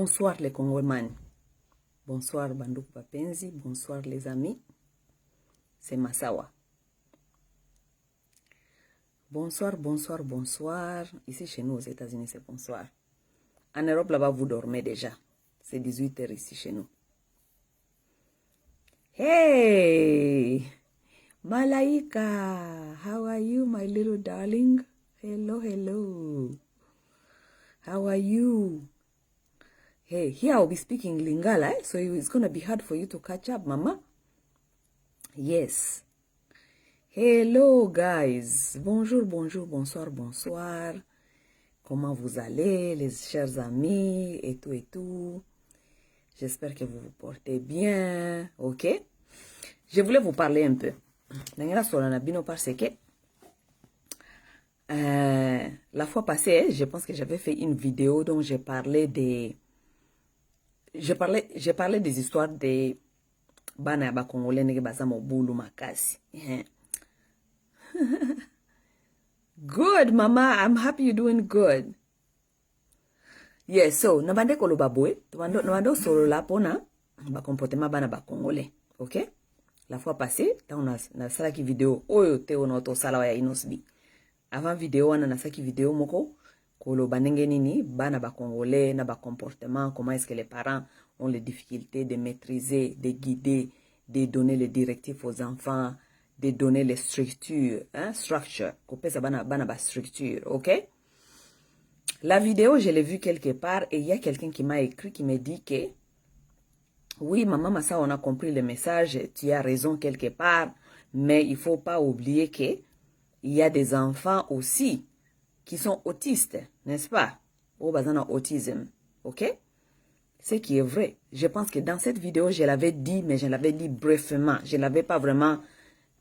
Bonsoir les Congolais. Bonsoir Banduku Papenzi. Bonsoir les amis. C'est Massawa. Bonsoir, bonsoir, bonsoir. Ici chez nous aux États-Unis, c'est bonsoir. En Europe, là-bas, vous dormez déjà. C'est 18h ici chez nous. Hey! Malaika! How are you, my little darling? Hello, hello. How are you? Hey, here I'll be speaking Lingala, so it's going to be hard for you to catch up, Mama. Yes. Hello, guys. Bonjour, bonjour, bonsoir, bonsoir. Comment vous allez, les chers amis, et tout, et tout. J'espère que vous vous portez bien, ok? Je voulais vous parler un peu. Parce que la fois passée, je pense que j'avais fait une vidéo dont j'ai parlé des... J'ai parlé des histoires des bana ba congolais nege bazama bulu makasi. Good, Mama. I'm happy you're doing good. Yes, so nabande koloba boy, nabande solo la pona ba comportement bana ba congolais, OK? La fois passée, on a sala ki vidéo oyo te ona to sala ya inosbi. Avant vidéo on a saki vidéo moko koloba ndenge nini bana ba congolais na ba comportement, comment est-ce que les parents ont les difficultés de maîtriser, de guider, de donner les directives aux enfants, de donner les structures, hein, structure, kopesa bana ba structure, OK? La vidéo, je l'ai vue quelque part et il y a quelqu'un qui m'a écrit qui me dit que oui, maman Massa, on a compris le message, tu as raison quelque part, mais il faut pas oublier que il y a des enfants aussi qui sont autistes, n'est-ce pas? Au bazana autisme, OK? Ce qui est vrai. Je pense que dans cette vidéo, je l'avais dit, mais je l'avais dit brièvement. Je l'avais pas vraiment,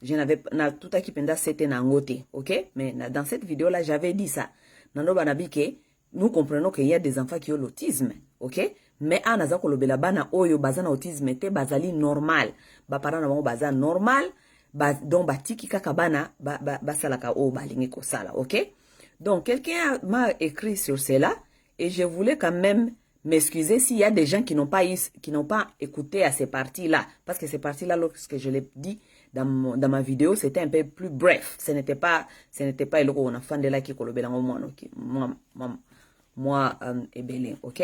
je n'avais pas, tout à qui penda c'était nangote, OK? Mais dans cette vidéo-là, j'avais dit ça. Nando banabi que nous comprenons qu'il y a des enfants qui ont l'autisme, OK? Mais en azako lobela bana oyo bazana autisme te bazali normal. Ba parana bango baza normal, donc batiki kaka bana basalaka o balingi ko sala, OK? Donc quelqu'un m'a écrit sur cela et je voulais quand même m'excuser s'il y a des gens qui n'ont pas écouté à ces parties-là, parce que ces parties-là, lorsque je l'ai dit dans ma vidéo, c'était un peu plus bref. Ce n'était pas le on a fan de la qui kolobela moi et Bélin, OK?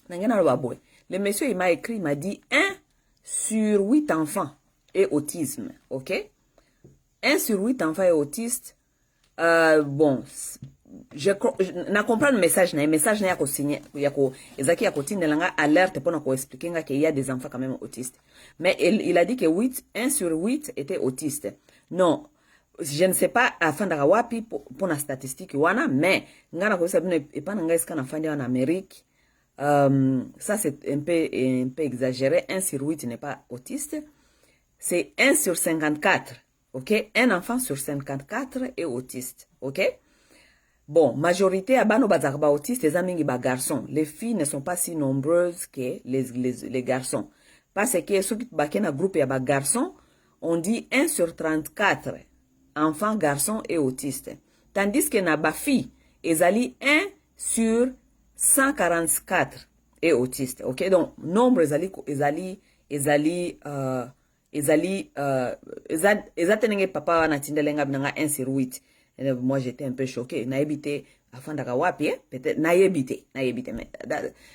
Le monsieur, il m'a écrit, il m'a dit 1 sur 8 enfants est autisme, OK? 1 sur 8 enfants est autiste. Bon, je comprends le message, yako signé, yako ezaki yako tindelanga alerte pour nous expliquer qu'il y a des enfants quand même autistes. Mais il a dit que 1 sur 8 était autiste. Non, je ne sais pas afin de wapi pour la statistique wana, mais ngana ko sabine et pas nga iska na fandi en Amérique. Ça c'est un peu exagéré. 1 sur 8 n'est pas autiste. C'est 1 sur 54. OK? Un enfant sur 54 est autiste. OK? Bon, majorité à bano bazarba autiste, les amingi ba garçons. Les filles ne sont pas si nombreuses que les garçons. Parce que ceux qui bakena groupe ya ba garçons, on dit 1 sur 34 enfants garçons et autistes. Tandis que na ba fille, ezali 1 sur 144 est autiste. OK? Donc, nombre ezali tenenge papa wana tindelenga binanga 1 sur 8. Et moi j'étais un peu choqué. Naïbité afin d'akawapi, peut-être naïbité, mais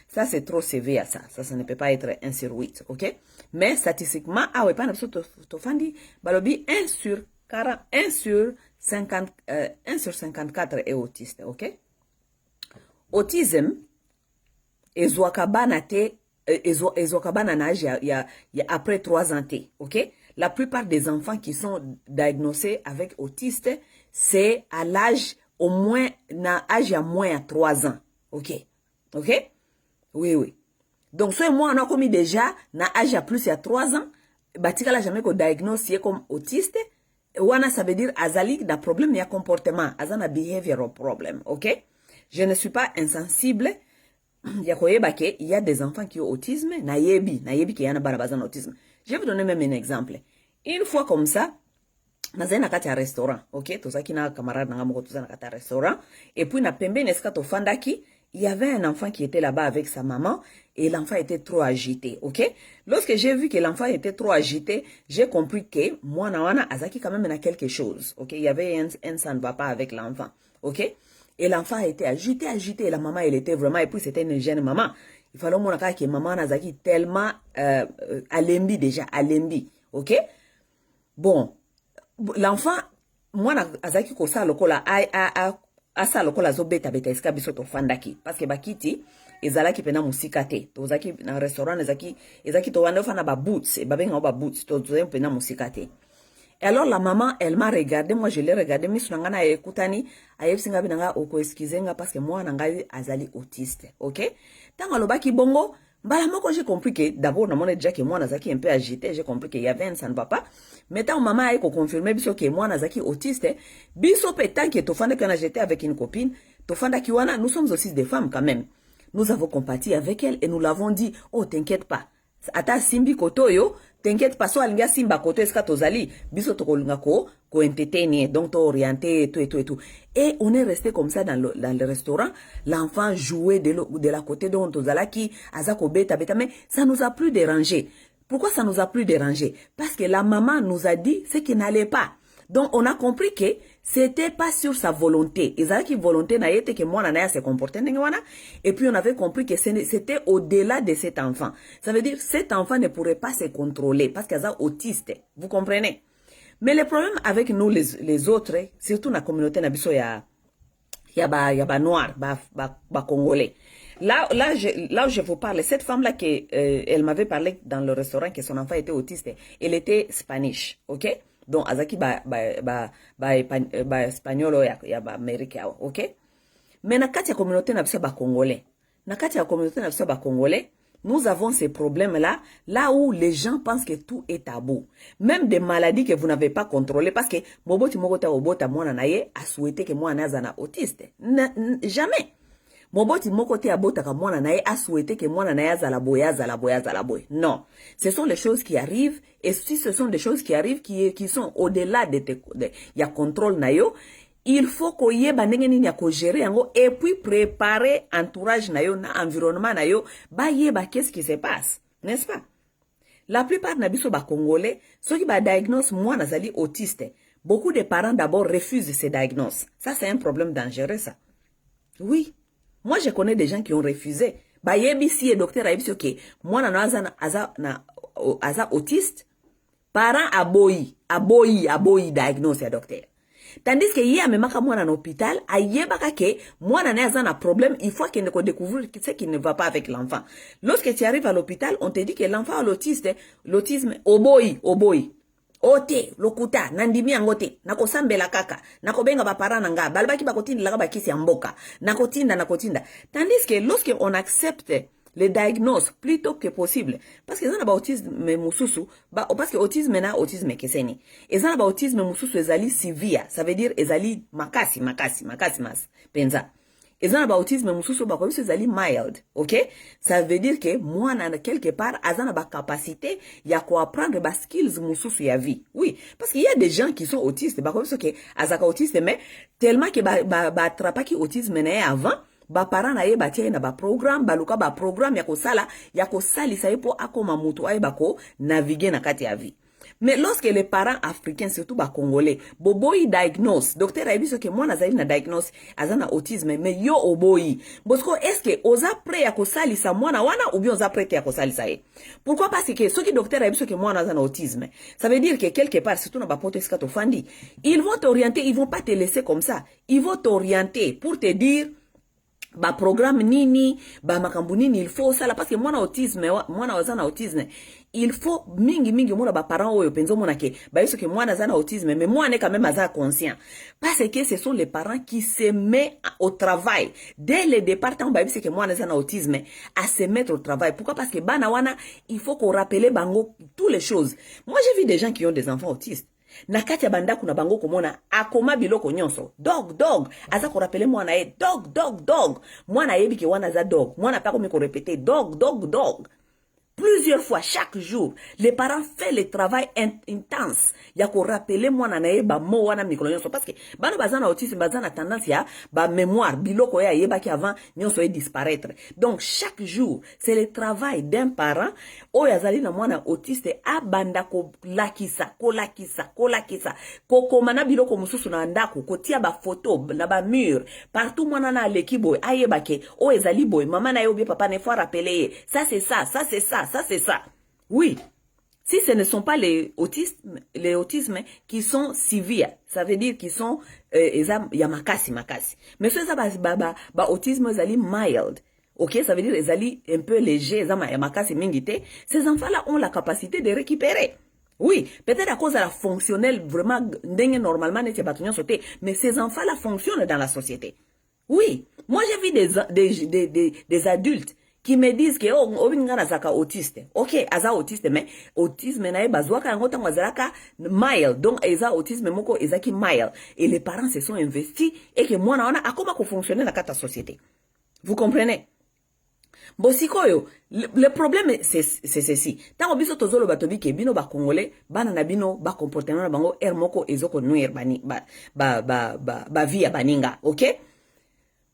ça c'est trop sévère ça ne peut pas être 1 sur 8, OK? Mais statistiquement ah ouais pas n'absolu tofandi balobi 1 sur 40, 1 sur 50 1 sur 54 est autiste, OK? Autisme ezwakabana te ezwakabana na âge ya après 3 ans te, OK? La plupart des enfants qui sont diagnosés avec autiste, c'est à l'âge au moins, na âge à moins à 3 ans. OK? OK? Oui. Donc, soit moi, on a commis déjà, na âge à plus à 3 ans, batika la jamais qu'on diagnose comme autiste, wana ça veut dire azali na problème ya comportement, azana behavioral problem. OK? Je ne suis pas insensible. Il y a des enfants qui ont autisme, nayebi qui yana barabazan autisme. Je vais vous donner même un exemple. Une fois comme ça, naza na kati ya restaurant, OK? Tozaki na camarade nanga moko toza na kati ya restaurant et puis na pembe neska to fandaki il y avait un enfant qui était là-bas avec sa maman et l'enfant était trop agité, ok? Lorsque j'ai vu que l'enfant était trop agité, j'ai compris que moi, Nawana, Azaki quand même a quelque chose, ok? Il y avait un ça ne va pas avec l'enfant, ok? Et l'enfant était agité, et la maman, elle était vraiment, et puis c'était une jeune maman. Il fallait que maman Nazaki tellement alembi déjà, alembi, ok? Bon, l'enfant, moi, Azaki kosa lokola, asa lokola zo beta eska biso to fandaki parce que bakiti ezalaki pena musika te tozaki na restaurant ezaki to wanda fana ba boots ba benga ba boots to pena musika te. Et alors la maman elle m'a regardé, moi je l'ai regardé, misu ngana ekutani ayebsinga binanga oko excusenga parce que moi nanga azali autiste, OK? Tango lobaki bongo mbala moko j'ai compris que d'abord na mona déjà que moi nazaki un peu agité, j'ai compris qu'il y avait un ça ne va pas. Mais tant maman a confirmé biso que moi nazaki autiste, biso pétant que tofanda quand j'étais avec une copine, tofanda kiwana, nous sommes aussi des femmes quand même. Nous avons compati avec elle et nous l'avons dit, oh t'inquiète pas. Ata simbi koto yo, t'inquiète pas, so alinga simba koto eska tozali, biso tokolinga ko entertainer, donc to orienter et tout et tout et tout. Et on est resté comme ça dans le restaurant, l'enfant jouait de la côté de tozalaki, azako beta beta, mais ça nous a plus dérangé. Pourquoi ça nous a plus dérangé? Parce que la maman nous a dit ce qui n'allait pas. Donc on a compris que c'était pas sur sa volonté. Ils avaient une volonté naïte que moi nana se comportait et puis on avait compris que c'était au-delà de cet enfant. Ça veut dire cet enfant ne pourrait pas se contrôler parce qu'il est autiste. Vous comprenez? Mais le problème avec nous les autres, surtout dans la communauté nabiso ya ba noir, ba congolais. Là où je vous parle, cette femme-là elle m'avait parlé dans le restaurant que son enfant était autiste. Elle était spanish, ok? Donc azaki espagnol ya ba américain, ok? Mais na kati ya communauté na biso ba congolais. Na kati ya communauté na biso ba congolais, nous avons ces problèmes-là, là où les gens pensent que tout est tabou. Même des maladies que vous n'avez pas contrôlées, parce que Moboti Mogota Obota Mwana Naye a souhaité que moi nazana autiste. Jamais. Moboti Mokote Abota ka Mwana Naye a souhaité que moi Naye zala boy. Non. Ce sont les choses qui arrivent, et si ce sont des choses qui arrivent, qui sont au-delà de ya contrôle nayo, il faut qu'on y ait banengeni ya ko gérer yango et puis préparer entourage nayo na environnement nayo ba yeba qu'est-ce qui se passe, n'est-ce pas? La plupart na biso ba congolais ceux qui ba diagnose moi nazali autiste, beaucoup de parents d'abord refusent ces diagnosis. Ça c'est un problème dangereux ça. Oui, moi je connais des gens qui ont refusé. Ba yebi si docteur a dit OK, moi na aza autiste, parents aboyi diagnose ya docteur. Tandis que hier même quand moi en hôpital, ayebaka que moi na un problème, il faut qu'il ne découvre ce qui ne va pas avec l'enfant. Lorsque tu arrives à l'hôpital, on te dit que l'enfant a l'autisme oboyi. Ote, lokuta, nandimi angote, nakosambela kaka, nakobenga ba parents nanga, balbaki bakotinda laka bakisi amboka, nakotinda. Tandis que lorsque on accepte les diagnostics plutôt que possible, parce que ça n'a pas autisme mususu, parce que autisme na autisme keseni, et ça n'a pas autisme mususu ezali severe, ça veut dire ezali makasi mas, penza. Et ça n'a pas autisme mususu ba comme ezali mild, ok? Ça veut dire que moi na quelque part azana ba capacité ya ko apprendre ba skills mususu ya vie. Oui, parce qu'il y a des gens qui sont autistes, ba comme ça que azaka autiste mais tellement que ba attrapaki autisme na avant. Ba parents na ye batie na ba programme baluka ba programme ya kosali sa po akoma mutu ay bako naviguer na kati ya vie. Mais lorsque les parents africains surtout ba congolais boboyi diagnose docteur a dit que moi nazali na diagnose azana autisme mais yo oboyi bosko est-ce que oza prêt ya kosali sa mwana wana ou bien oza prêt ya kosali sa ye? Pourquoi? Parce que ce qui docteur a dit que moi nazana autisme, ça veut dire que quelque part surtout na ba poto eskato fandi, ils vont t'orienter, ils vont pas te laisser comme ça, ils vont t'orienter pour te dire ba programme nini ba makambu nini il faut ça là, parce que moi na autisme il faut mingi mona ba parents oyo penzo mona ke ba yeso ke moi na zana autisme mais moi ne quand même aza conscient parce que ce sont les parents qui se mettent au travail dès le départ tant ba yeso ke moi na zana autisme à se mettre au travail. Pourquoi? Parce que bana wana il faut qu'on rappelle bango toutes les choses. Moi j'ai vu des gens qui ont des enfants autistes na kati ya banda kuna bango komona akoma biloko nyonso dog aza ko rappeler mwana e dog mwana yebi ke wana za dog mwana pa ko mi ko répéter dog plusieurs fois, chaque jour, les parents font le travail intense. Il y a qu'on rappeler moi nanae ba mo wana mikolo nyonso parce que bana bazana autisme bazana tendance ya ba mémoire biloko ya yeba ki avant nyonso disparaître. Donc chaque jour, c'est le travail d'un parent oyo azali na mwana autiste abanda ko lakisa ko komana biloko mususu na ndako ko tia ba photo na ba mur partout mwana na leki boy ayeba ke o ezali boy maman na yo bien papa ne faut rappeler ça c'est ça ça c'est ça. Oui. Si ce ne sont pas les autismes qui sont sévères, ça veut dire qu'ils sont makasi. Mais ceux ba autisme zali mild. OK, ça veut dire zali un peu léger, makasi mingite. Ces enfants-là ont la capacité de récupérer. Oui, peut-être à cause de la fonctionnelle vraiment normalement mais ces enfants-là fonctionnent dans la société. Oui, moi j'ai vu des adultes qui me disent que autiste. OK, aza autiste mais autisme na bazwaka yango tango azalaka mild. Donc eza autisme moko ezaki mild et les parents se sont investis et que moi na akoma ko fonctionner dans la société. Vous comprenez? Bosikoyo, le problème c'est ceci. Tango biso tozolo batobi ke bino ba congolais bana na bino ba comportement na bango moko ezoko nuire bani ba via baninga, OK?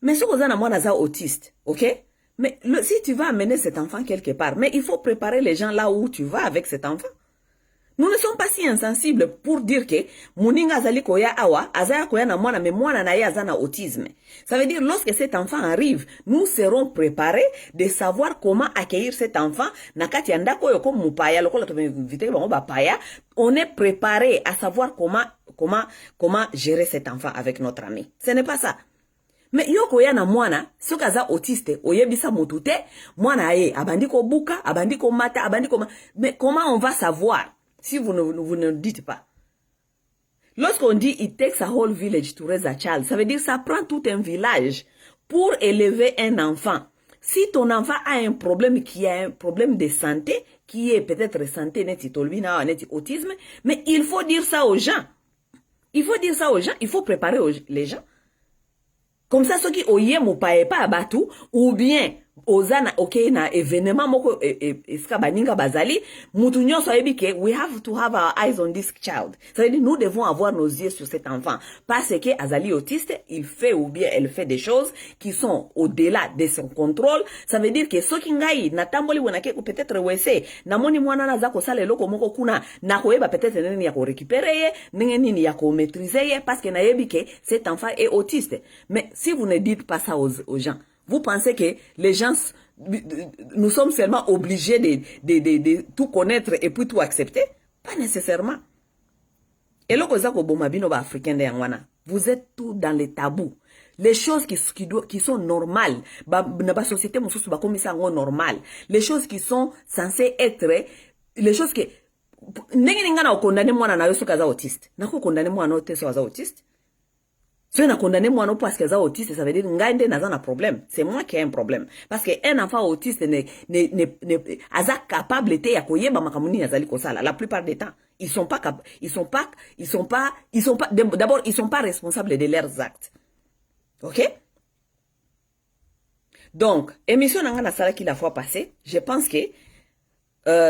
Mais si vous avez un autiste, ok? Mais si tu vas amener cet enfant quelque part, mais il faut préparer les gens là où tu vas avec cet enfant. Nous ne sommes pas si insensibles pour dire que Muninga Zali Koya Awa, Azaya Koya na mwana, mais mwana na ya zana autisme. Ça veut dire lorsque cet enfant arrive, nous serons préparés de savoir comment accueillir cet enfant. Nakati andako yoko mupaya, lokola tovite bango bapaya, on est préparé à savoir comment gérer cet enfant avec notre ami. Ce n'est pas ça. Mais yoko ya na mwana, soka za autiste, oyebisa motute, mwana aye, abandiko buka, abandiko mata, abandiko mais comment on va savoir si vous ne dites pas? Lorsqu'on dit it takes a whole village to raise a child, ça veut dire ça prend tout un village pour élever un enfant. Si ton enfant a un problème qui a un problème de santé, qui est peut-être santé, neti tolbina, neti autisme, mais il faut dire ça aux gens. Il faut dire ça aux gens, il faut préparer les gens. Comme ça, ceux qui oye mo paye pas abatu, ou bien, ozana, ok, na événement moko, eska baninga bazali, mutu nyonso ebi ke, we have to have our eyes on this child. Ça veut dire, nous devons avoir nos yeux sur cet enfant. Parce que, azali autiste, il fait ou bien elle fait des choses qui sont au-delà de son contrôle. Ça veut dire que, ceux qui ngai, na tamboli wanake, ou peut-être wese, na moni mwana na zako sale loko moko kuna, na koeba peut-être nini yako récupérer, nini yako maîtriser, parce que na yebi ke, cet enfant est autiste. Mais, si vous ne dites pas ça aux gens, vous pensez que les gens, nous sommes seulement obligés de tout connaître et puis tout accepter? Pas nécessairement. Et là, vous êtes tout dans les tabous. Les choses qui sont normales, dans la société, normales. Les choses qui sont censées être, les choses que, autiste. Si on a condamné moi non parce qu'ils sont autistes, ça veut dire que n'a un problème. C'est moi qui ai un problème. Parce qu'un enfant autiste n'est capable d'être accueilli par makamuni nazali kosala. La plupart du temps, ils sont pas d'abord ils sont pas responsables de leurs actes. OK? Donc, émission nanga sala qui la fois passée, je pense que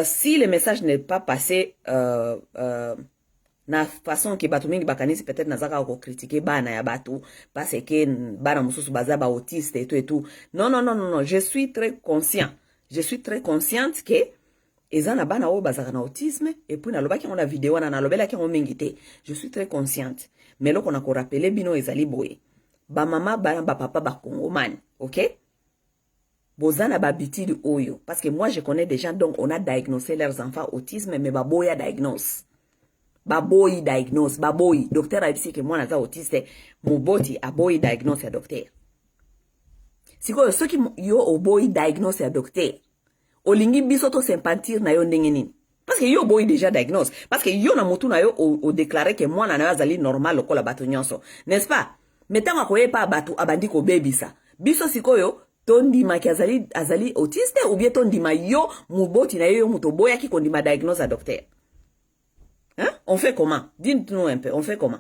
si le message n'est pas passé na façon que batu mingi bakanisi peut-être nazaka ko critiquer bana ya batu parce que bana mususu baza ba autiste et tout. Non, je suis très consciente que ezana bana o bazaka na autisme et puis na lobaki on a vidéo na lobela ki on mingité. Je suis très consciente. Mais là qu'on a ko rappeler bino ezali boye. Ba mama ba papa ba congomani, OK? Bozana babiti de oyo parce que moi je connais des gens donc on a diagnosé leurs enfants autisme mais baboya diagnose. Baboyi diagnose, baboyi. Docteur a dit que moi, naza autiste, moboti, aboyi diagnose ya docteur. Si quoi, ceux qui yo oboyi diagnose ya docteur, olingi bisoto sympathir na yo ndengenini. Parce que yo boyi déjà diagnose. Parce que yo na mutu na yo o déclaré que moi na nazali normal lokola batu nyonso. N'est-ce pas? Mettons à quoi pas batu abandi ko baby sa. Biso sikoyo, tondima ki azali autiste ou bien tondima yo muboti na yo mutoboya ki kondima diagnose ya docteur. Hein? On fait comment? Dites-nous un peu, on fait comment?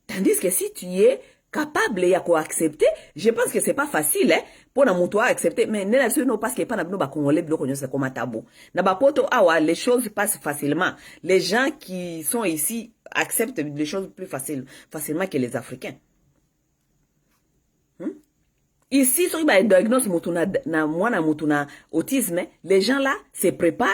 Tandis que si tu es capable ya ko accepter. Je pense que c'est pas facile hein pour na mutu accepter, mais ne la non parce que pas na bino ba congolais biloko nyonso comme tabou. Na ba poto awa les choses passent facilement. Les gens qui sont ici acceptent les choses plus facilement que les Africains. Ici, si on diagnose na autisme, les gens là se préparent,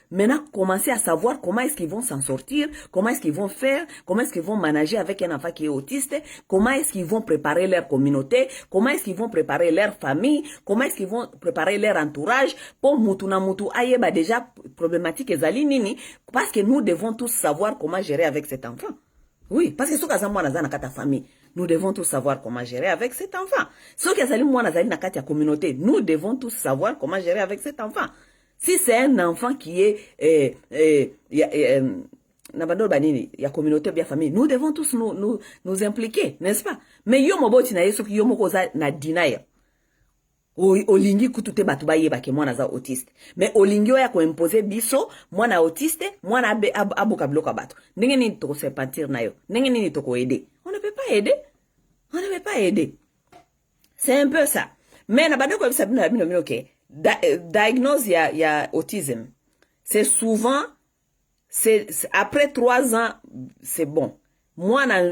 maintenant commencer à savoir comment est-ce qu'ils vont s'en sortir, comment est-ce qu'ils vont faire, comment est-ce qu'ils vont manager avec un enfant qui est autiste, comment est-ce qu'ils vont préparer leur communauté, comment est-ce qu'ils vont préparer leur famille, comment est-ce qu'ils vont préparer leur entourage pour mutuna mutu ayeba déjà problématique ezali nini, parce que nous devons tous savoir comment gérer avec cet enfant. Oui, parce que ce que moi dans ta famille, nous devons tous savoir comment gérer avec cet enfant. Ce que moi dans la communauté, nous devons tous savoir comment gérer avec cet enfant. Si c'est un enfant qui est la communauté bien famille, nous devons tous nous impliquer, n'est-ce pas? Mais yo moboti na yeso yo moko za na dinaye. Olingi kutute batu bayeba ke mwana za autiste. Mais olingi oya ko imposer biso mwana autiste, mwana abuka bloka batu. Ndenge nini toko serpentir na yo? Ndenge nini toko aider? On ne peut pas aider. On ne peut pas aider. C'est un peu ça. Mais na bande ko bisa bino ok. Diagnose ya autisme. C'est souvent c'est après 3 ans c'est bon. Mwana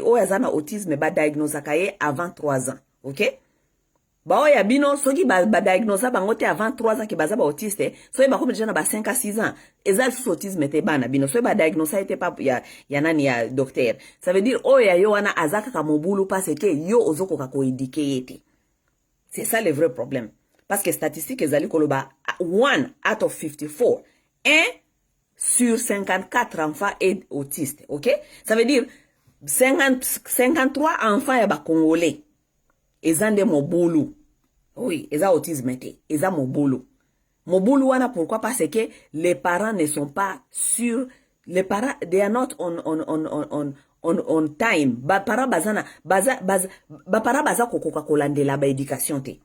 oya za na autisme ba diagnose kaye avant 3 ans. OK? Ba oya bino soki ba diagnose bango te avant 3 ans ki baza ba autiste, soki ba comme déjà na ba 5 à 6 ans, ezal sous autisme te bana bino, soki ba diagnose était pas ya nani ya docteur. Ça veut dire oya yo wana azaka ka mobulu parce que yo ozoko ka ko indiquer yete. C'est ça le vrai problème. Parce que statistiques ezali koloba 1 out of 54, 1 sur 54 enfants est autiste, OK? Ça veut dire 53 enfants ya ba congolais. Ezande mobulu. Oui, eza autisme te. Eza mobulu. Mobulu wana pourquoi? Parce que les parents ne sont pas sûrs. Les parents, they are not on time. Ba para bazana ba para baza kokoka kolandela ba éducation te.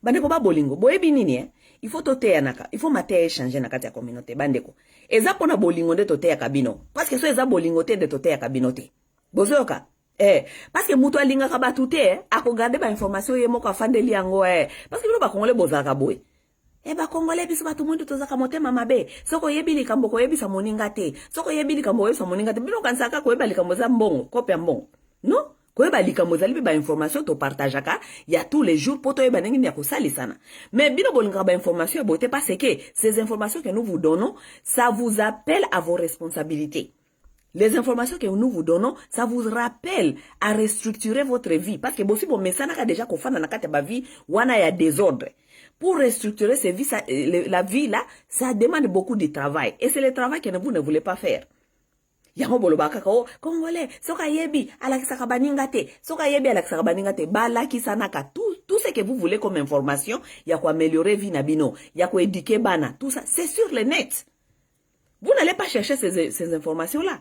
Bandeko ba bolingo. Boyebi nini eh? Il faut toteya naka. Il faut mater échanger na kati ya communauté bandeko. Eza pona bolingo de toteya kabino. Parce que so eza bolingo te de toteya kabino te. Bozoka. Parce que mutu alinga ka batute ako garder ba information ye moko afandeli yango parce que bino ba congolais bozaka boy ba congolais biso batu mundu tozaka motema mabe soko yebili kambo ko yebisa moninga te soko yebili kambo yebisa moninga te bino kansaka ko yebali kambo za mbongo kopia mbongo non ko yebali kambo za libi ba information to partageaka ya tous les jours poto yeba ndenge ya ko sali sana mais bino bolinga ba information ya bote parce que ces informations que nous vous donnons ça vous appelle à vos responsabilités. Les informations que nous vous donnons, ça vous rappelle à restructurer votre vie. Parce que si vous mettez déjà qu'on fait dans la vie, où il y a désordre. Pour restructurer ces vies, la vie là, ça demande beaucoup de travail. Et c'est le travail que vous ne voulez pas faire. Yango boloba kakao, congolais, soka yebi, alakisaka baningate, soka yebi alakisaka baningate, balaki sanaka, tout ce que vous voulez comme information, ya ko améliorer vie nabino, ya ko éduquer bana, tout ça, c'est sur le net. Vous n'allez pas chercher ces informations-là.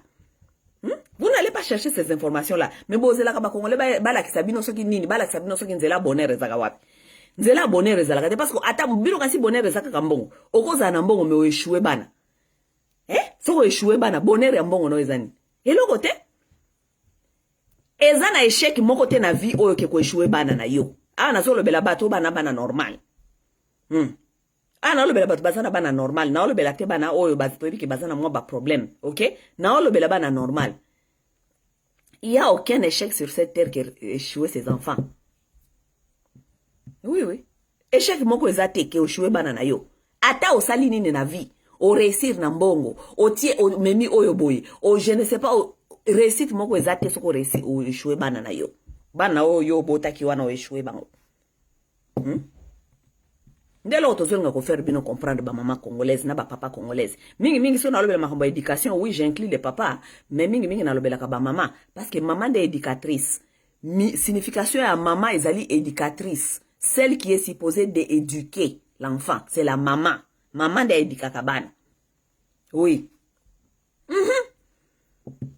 Vous n'allez pas chercher ces informations-là. Mais vous allez pas congolais bala kisabino soki nini, bala kisabino soki nzela bonheur ezaka wapi. Nzela bonheur ezalaka parce que ata bino kasi bonheur ezaka kambongo. Okoza na mbongo me oéchoué bana. Soko échoué bana bonheur ya mbongo no ezani. Eloko te. Eza na échec moko te na vie oyo ke ko échoué bana na yo. Na solo bela bato bana normal. Na olobela bato bazana bana normal, na olobela te bana oyo bazitoyebi ke bazana mwa ba problème, OK? Na olobela bana normal. Il n'y a aucun échec sur cette terre qui a échoué ses enfants. Oui. Échec moko ezate ke échoué bana na yo. Ata osali nini na vie, o réussir na mbongo, o tie o memi oyo boy, o je ne sais pas réussite moko ezate soko réussir o échoué bana na yo. Bana oyo botaki wana o échoué bango. Dès lors, tu vas faire bien comprendre ba maman congolaise na ba papa congolaise. Mingi so na lobela makambo éducation, oui, j'inclus les papas, mais mingi na lobela ka ba maman parce que maman est éducatrice. Signification ya maman ezali éducatrice, celle qui est supposée d'éduquer l'enfant, c'est la maman. Maman de éduquer kabana. Oui.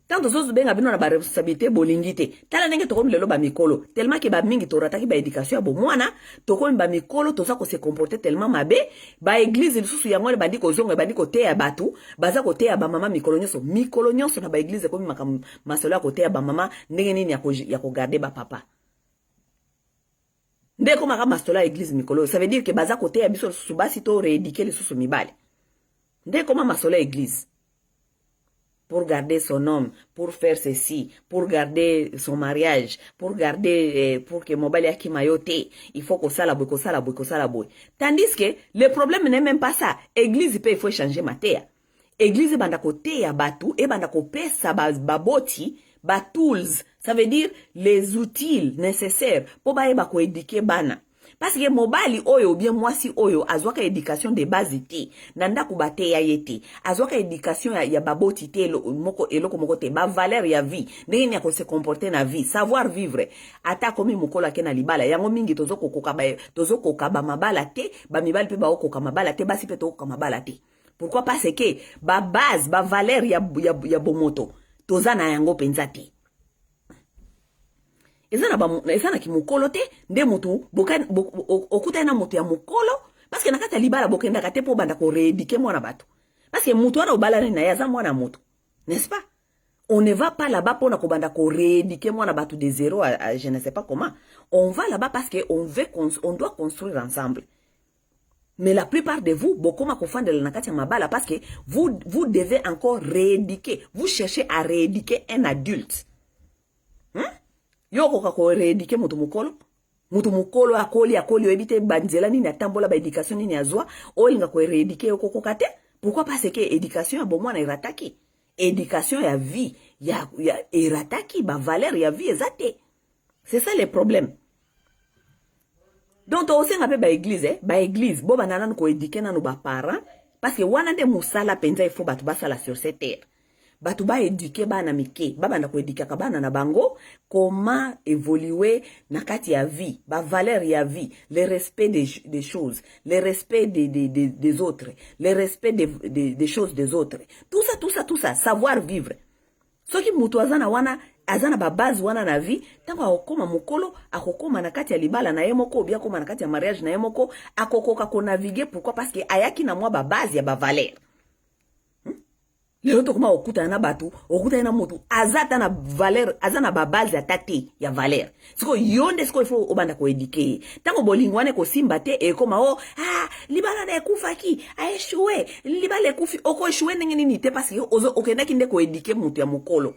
tant tozo benga bino na ba responsabilité bolingi te tala ndenge tokomi lelo ba mikolo tellement que ba mingi torataki ba éducation ya bomwana tokomi ba mikolo toza ko se comporter tellement mabe ba église lisusu yango le bandi kozonga bandi koteya batu baza koteya ba mama mikolo nyonso na ba église komi masolo ya koteya ba mama ndenge nini ya ko garder ba papa nde koma ka masolo ya église mikolo ça veut dire que baza koteya biso lisusu basi to rééduquer lisusu mibale nde koma masolo ya église pour garder son homme, pour faire ceci, pour garder son mariage, pour garder, pour que mobile yaki mayote, il faut que ça la boue. Tandis que le problème n'est même pas ça. Église il faut changer matière. Église banda kote ya batu, et banda ko pesa baboti, ba tools, ça veut dire les outils nécessaires pour ba ko éduquer bana. Parce que mobali oyo ou bien mwasi oyo azwaka éducation de base te nanda kubate ya yete azwaka éducation ya baboti te eloko moko te ba valeur ya vie ndenge ya ko se comporter na vie savoir vivre ata komi mukola ke na libala yango mingi tozo koka ba mabala te ba mibali pe ba okoka mabala te basi pe to okoka mabala te pourquoi parce que ba base ba valeur ya bomoto toza na yango penza te ezana ki mukolo te nde mutu okuta na mutu ya mukolo parce que nakata libala bokenda kate po banda ko rééduquer mwana bato parce que mutu wana obala na yaza mwana mutu n'est-ce pas on ne va pas là-bas pour na ko banda ko rééduquer mwana bato de zéro à je ne sais pas comment on va là-bas parce que on doit construire ensemble mais la plupart de vous bokoma ko fandela na kati ya mabala parce que vous devez encore rééduquer vous cherchez à rééduquer un adulte yoko kako rééduquer mutu mukolo akoli ebite banzela nini atambola ba éducation nini azwa olinga ko rééduquer yoko kokate pourquoi parce que éducation ya bomwana irataki éducation ya vie ya irataki ba valeur ya vie ezate c'est ça le problème donc osenga pe ba église bo banana ko éduquer nanu ba parents parce que wana de musala penza il faut batu basala sur cette terre batu ba éduquer bana mike bana ko éduquer ka bana na bango comment évoluer na kati ya vie ba valeur ya vie le respect des choses le respect des autres le respect des choses des autres tout ça savoir vivre soki mutu azana ba base wana na vie tango akokoma mukolo akokoma na kati ya libala na yemoko bien koma na kati ya mariage na yemoko akokoka ko naviguer pourquoi parce que ayaki na mwa ba base ya ba valeur lelo tokoma okuta na batu okuta na mutu azata na valeur azana ba base atate ya valeur siko yonde siko ifo obanda ko éduquer tango bolingwane ko simba te e koma libala na ekufaki a échoué libala ekufi oko échoué ndenge nini te parce que okenda kinde ko éduquer mutu ya mukolo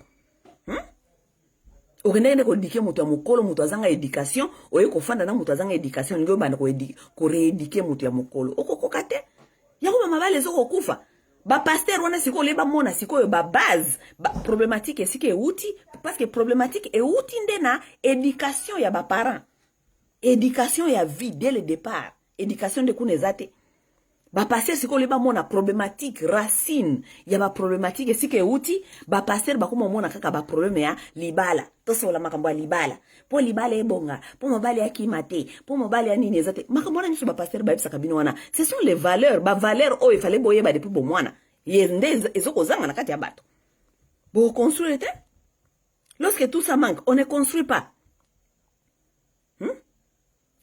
okenda kinde ko éduquer mutu ya mukolo mutu azanga éducation oye ko fanda na mutu azanga éducation ngo banda ko rééduquer mutu ya mukolo okokoka te yango mabale zoko kufa ba pasteur wana siko leba mona siko ba base ba problématique sike outi parce que problématique et outi ndena éducation ya ba parents éducation ya vie dès le départ éducation de kunezate ba pasteur siko leba mona problématique racine ya ba problématique sike outi ba pasteur ba kuma mona kaka ba problème ya libala to sola makambo libala po libala ebonga po mobali ya kimate po mobali ya nini ezate makambo na nyiso ba pasteur ba bisa kabino wana ce sont les valeurs ba valeurs o il fallait boye ba depuis bo mwana yende ezoko zanga na kati ya bato bo construire te lorsque tout ça manque on ne construit pas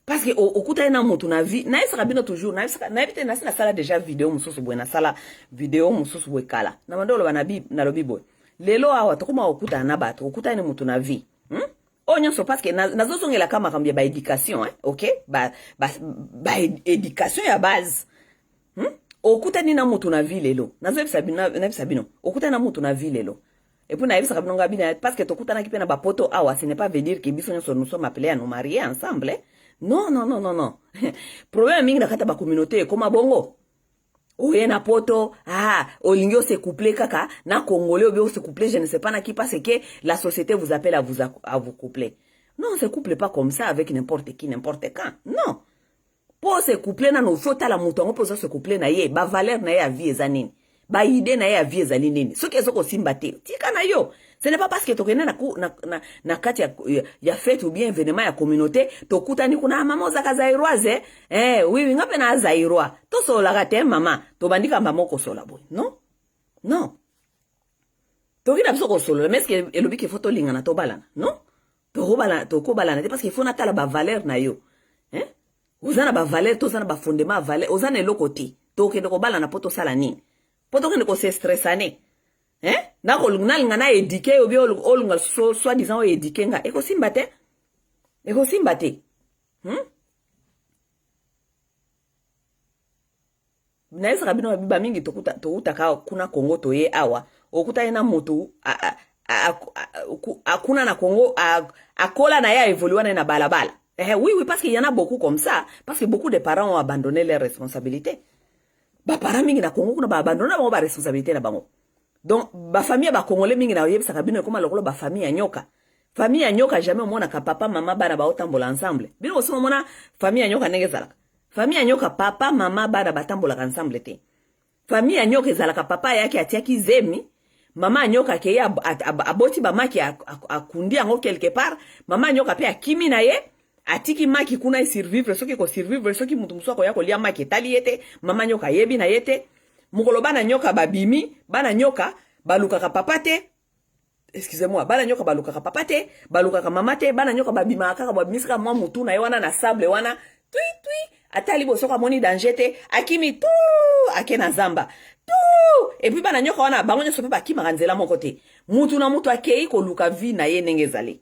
parce que okuta na mutu na vie na isa kabino toujours na ebite na sala déjà vidéo mususu bwe na sala vidéo mususu bwe kala na mandolo banabi na lobibo lelo awa tokoma okuta na bato okuta ni mutu na vie onyoso parce que nazozongela kama kambia ba éducation OK ba éducation ya base okuta ni na mutu na vie lelo nazobisa bino okuta na mutu na vie lelo et puis na ebisa kabino ngabina parce que tokuta na kipena ba poto awa ce n'est pas veut dire que biso nyonso nous sommes appelés à nous marier ensemble non problème mingi na kata ba communauté koma bongo oye na poto olingi se coupler kaka na congolais ou se coupler je ne sais pas na qui parce que la société vous appelle à vous coupler non on se couple pas comme ça avec n'importe qui n'importe quand non pour se coupler na no faut la mutongo pour se coupler na ye ba valeur na ye a vie ezanini ba idée na ye a vie ezali nini soki ezoko simbate tika na yo ce n'est pas parce que tokene na kati ya fête ou bien événement ya communauté tokutani kuna mama zaka zairoise oui ngape na zairoi to sola kate mama to bandika mama ko sola boy non toki na biso ko solo mais est-ce que elobi ke faut to lingana to balana non to balana parce qu'il faut na tala ba valeur na yo hein ozana ba valeur to zana ba fondement valeur ozana eloko te to ke ko balana poto sala nini poto ke ko se stressane hein na ko linga na éduquer obi olunga soit disant éduquer nga eko simba te na yesa kabino biba mingi tokuta ka kuna Kongo toye awa okuta ena moto akuna na Congo akola na ya évoluer na balabala oui parce qu'il y en a beaucoup comme ça parce que beaucoup de parents ont abandonné leurs responsabilités ba parents mingi na Congo kuna ba abandonner ba responsabilité na bango donc ba famille ba congolais mingi na yebisa kabino koma lokolo ba famille ya nyoka jamais omona ka papa mama bana ba otambola ensemble bino osimo mona famille ya nyoka ndenge zalaka famille ya nyoka papa mama bana batambola ensemble te famille ya nyoka ezalaka papa yake atiaki zemi mama anyoka ke aboti ba maki akundi yango quelque part mama anyoka pe akimi na ye atiki maki kuna survivre soki ko survivre soki mutu muswako yako lia maki tali yete mama anyoka yebi na yete mukolo bana nyoka babimi bana nyoka baluka ka papa te excusez-moi bana nyoka baluka ka papa te baluka ka mama te bana nyoka babima kaka babimisika mwa mutu na ye wana na sable wana tui atali bosoka moni danger te akimi tout akena zamba tout et puis bana nyoka wana bango nyoso pe bakima nzela moko te mutu na mutu akei ko luka vie na ye ndenge ezali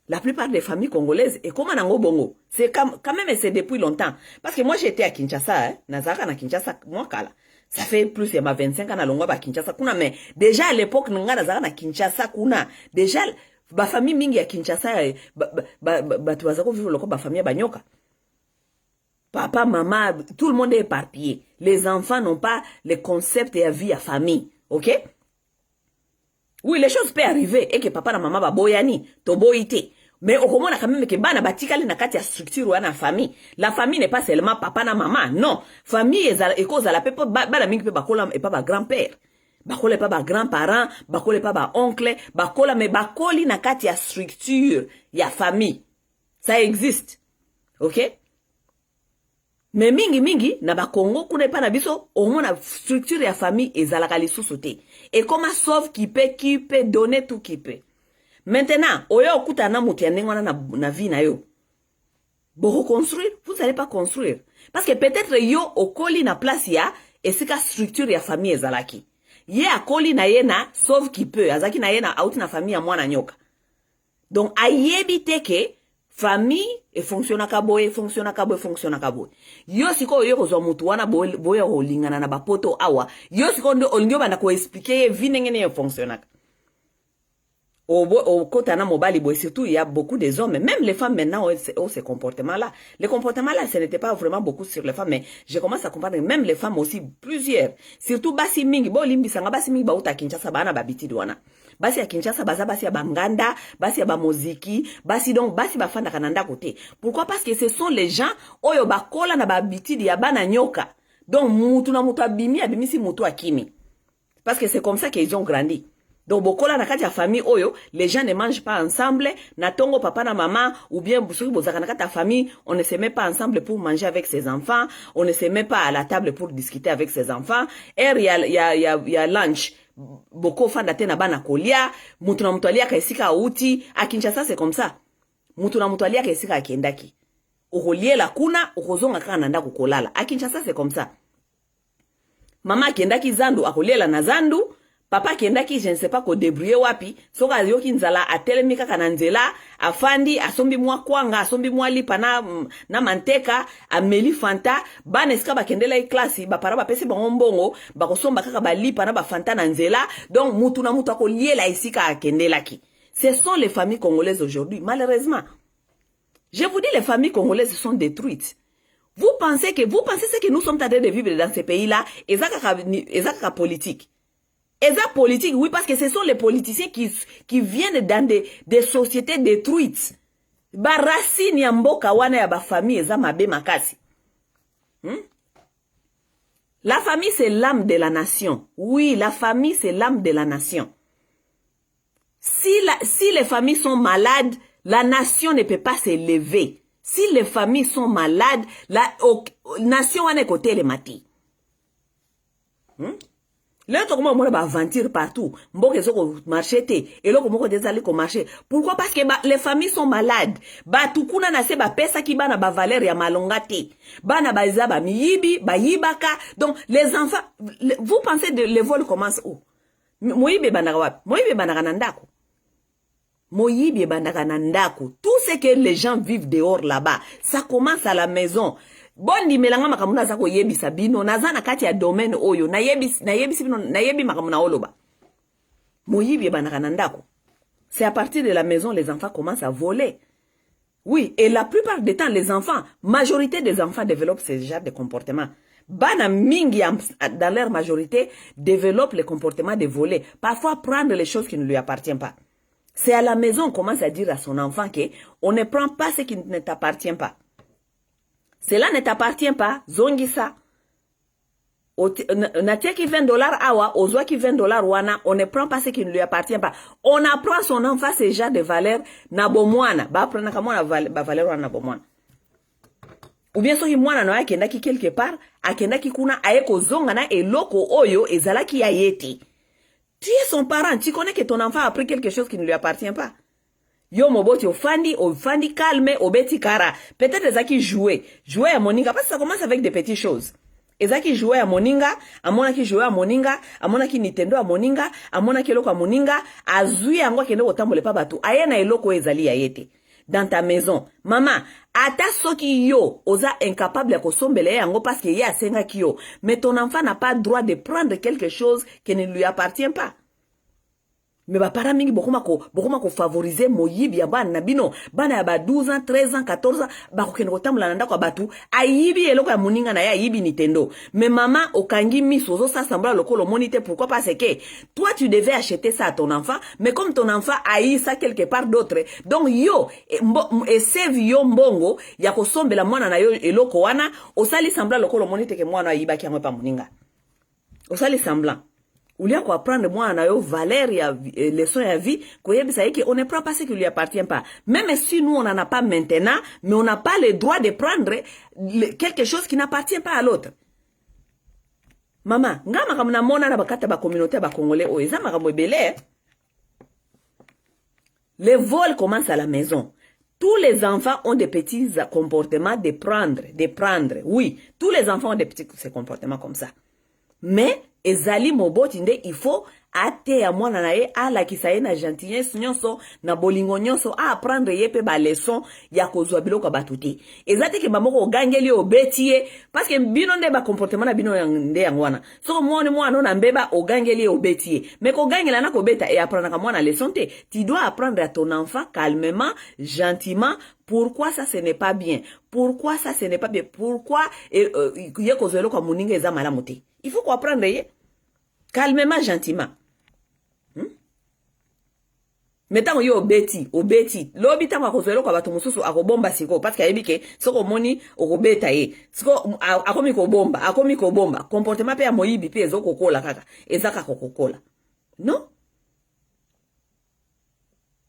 la plupart des familles congolaises et comment nango bongo c'est quand même c'est depuis longtemps parce que moi j'étais à Kinshasa nazaka na Kinshasa moi kala ça fait plus de 25 ans na longwa ba Kinshasa kuna mais déjà à l'époque nga nazaka na Kinshasa kuna déjà ba famille mingi ya Kinshasa ba tuwazako vivre loko ba famille ba nyoka. Papa, maman, tout le monde est éparpillé. Les enfants n'ont pas les concepts et la vie à famille. Ok? Oui, les choses peuvent arriver. Et que papa et maman va boyani, to boyite. Mais au moment, quand même, que bana batikali na kati ya structure ou na famille. La famille n'est pas seulement papa et maman. Non. Famille est cause à la pepe, bana mingi pe bakola et pas ba grand-père. Bakola pas ba grand-parent, bakola pas ba oncle, bakola mais bakoli na kati ya structure, ya famille. Ça existe. Ok? Mais mingi na ba Congo kuna pa na biso au moins la structure ya famille ezalaka lisusu te et comment sauve qui peut donner tout qui peut maintenant oyo okuta na mutu ya ndengwana na vie na yo bo reconstruire vous allez pas construire parce que peut-être yo okoli na place ya esika structure ya famille ezalaki ye akoli na ye na sauve qui peut azaki na ye na out na famille ya mwana nyoka donc ayebi te ke famille et fonctionne kaboye. Yo siko yo ko zo mutu wana boye ko lingana na bapoto awa. Yo siko ndo olingyo bana ko expliquer vie ngene yo fonctionne. Au côté na mobali boy surtout il y a beaucoup des hommes même les femmes maintenant ont ces comportements là. Les comportements là ce n'était pas vraiment beaucoup sur les femmes mais je commence à comprendre même les femmes aussi plusieurs surtout basi mingi bo limbisanga basi mingi ba uta Kinshasa bana babiti wana. Basi ya Kinshasa basi ya banganda basi ya bamoziki basi donc basi bafanda kananda côté pourquoi parce que ce sont les gens oyo bakola na babiti ya bana nyoka donc mutu na mutu abimisi mutu akimi parce que c'est comme ça qu'ils ont grandi. Donc bokola na kati ya famille oyo les gens ne mangent pas ensemble na tongo papa na maman ou bien soki bozaka na kati ya famille on ne se met pas ensemble pour manger avec ses enfants on ne se met pas à la table pour discuter avec ses enfants il y a lunch boko fanda te na bana kolia mutu na mutu alia ka esika uti a Kinshasa c'est comme ça mutu na mutu alia ka esika akendaki okoliela kuna okozonga kaka na ndako kolala a Kinshasa c'est comme ça mama akendaki zandu akoliela na zandu papa kendaki je ne sais pas ko débrouiller wapi soka yoki nzala atelemi kaka na nzela afandi asombi mwa kwanga asombi mwa lipa na manteka ameli fanta bana eska bakendela classe ba para ba pese bango mbongo bakosomba kaka ba lipa na ba fanta na nzela donc mutu na mutu akoliela isika akendelaki. Ce sont les familles congolaises aujourd'hui malheureusement. Je vous dis les familles congolaises sont détruites. Vous pensez ce que nous sommes en train de vivre dans ces pays-là ezaka politique. Et ça politique, oui, parce que ce sont les politiciens qui viennent dans des sociétés détruites. Barasini ya mboka wana ya ba famille eza mabe makasi. La famille c'est l'âme de la nation. Oui, la famille c'est l'âme de la nation. Si les familles sont malades, la nation ne peut pas s'élever. Si les familles sont malades, la nation wana kote le mati. Là, comment on va aventure partout. Mboke zoko marché te. Et là, comment on desali ko marché. Pourquoi? Parce que les familles sont malades. Ba tukuna na se ba pesa ki ba na ba valeur ya malonga te. Ba na ba iza ba miyibi, ba yibaka. Donc, les enfants, vous pensez de les vols commencent où? Moyibe bandaka wapi? Moyibe bandaka nandako. Moyibe bandaka nandako. Tout ce que les gens vivent dehors là-bas, ça commence à la maison. Bondi melanga makamuna zako yebi sabino nazana kati ya domaine oyo na yebi makamuna oloba moyibi banaka nandako. C'est à partir de la maison les enfants commencent à voler. Oui, et la plupart des temps les enfants, majorité des enfants développent ce genre de comportement. Bana mingi dans leur majorité développent le comportement de voler, parfois prendre les choses qui ne lui appartiennent pas. C'est à la maison qu'on commence à dire à son enfant que on ne prend pas ce qui ne t'appartient pas. Cela ne t'appartient pas, zongisa. Natia qui $20 awa, ozwa qui $20 wana, on ne prend pas ce qui ne lui appartient pas. On apprend son enfant ce genre de valeur na bomwana. Ba apprendre comment la valeur wana bomwana. Ou bien so mwana no akenda ki quelque part, akenda ki kuna aeko zonga na eloko oyo ezala ki ayeti. Tu es son parent, tu connais que ton enfant a appris quelque chose qui ne lui appartient pas. Yo moboti ofandi calme, obeti kara. Peut-être ezaki jouer à moninga parce que ça commence avec des petites choses. Ezaki jouer à moninga, amona ki jouer à moninga, amona ki Nintendo à moninga, amona ki eloko à moninga, azui yango kende otambole pa batu. Ayena eloko ezali ayete. Dans ta maison, maman, ata soki yo oza incapable ya kosombele yango parce que ya senga ki yo, mais ton enfant n'a pas droit de prendre quelque chose qui ne lui appartient pas. Mais ba para mingi bokoma ko favoriser moyibi ya bana bino bana ya ba 12 ans 13 ans 14 ans ba ko kende ko tamula nda kwa batu ayibi eloko ya muninga na ya yibi Nintendo. Mais maman okangi miso zo ça sembla lokolo monite. Pourquoi? Parce que toi tu devais acheter ça à ton enfant, mais comme ton enfant aïe ça quelque part d'autre, donc yo save yo mbongo ya ko sombela mwana na yo eloko wana osali sembla lokolo monite ke mwana ayiba ki yango pa muninga. Osali sembla. Ou lieu quoi prendre moi en ayo valeur ya leçon ya vie on ne prend pas ce qui lui appartient pas. Même si nous on n'en a pas maintenant, mais on n'a pas le droit de prendre quelque chose qui n'appartient pas à l'autre. Maman, nga makamuna mona na bakata ba communauté ba congolais o eza makambo ebele. Les vols commencent à la maison. Tous les enfants ont des petits comportements de prendre. Oui, tous les enfants ont des petits comportements comme ça. Mais ezali moboti nde il faut ate ya mwana na ye ala kisaye na gentillesse nyonso na bolingo nyonso a apprendre yepe ba leçon ya kozwa biloko batuti. Ezati ke mamoko ogangeli obetie parce que bino nde ba comportement na bino nde yangwana. So mwana na mbeba ogangeli obetie. Mais ko gangela na ko beta et apprendre ka mwana leçon te. Tu dois apprendre à ton enfant calmement, gentiment. Pourquoi ça ce n'est pas bien? Pourquoi ça ce n'est pas bien? Pourquoi ye kozwelo kwa muninga eza malamu te? Il faut comprendre calmement, gentiment. Mettons yo obeti. Lobi tanga kozwelo kwa batu mususu akobomba siko parce que ayebike soko moni okobeta ye. Siko akomi ko bomba. Comportement pe ya moyibi pe ezokokola kaka. Ezaka kokokola. Non?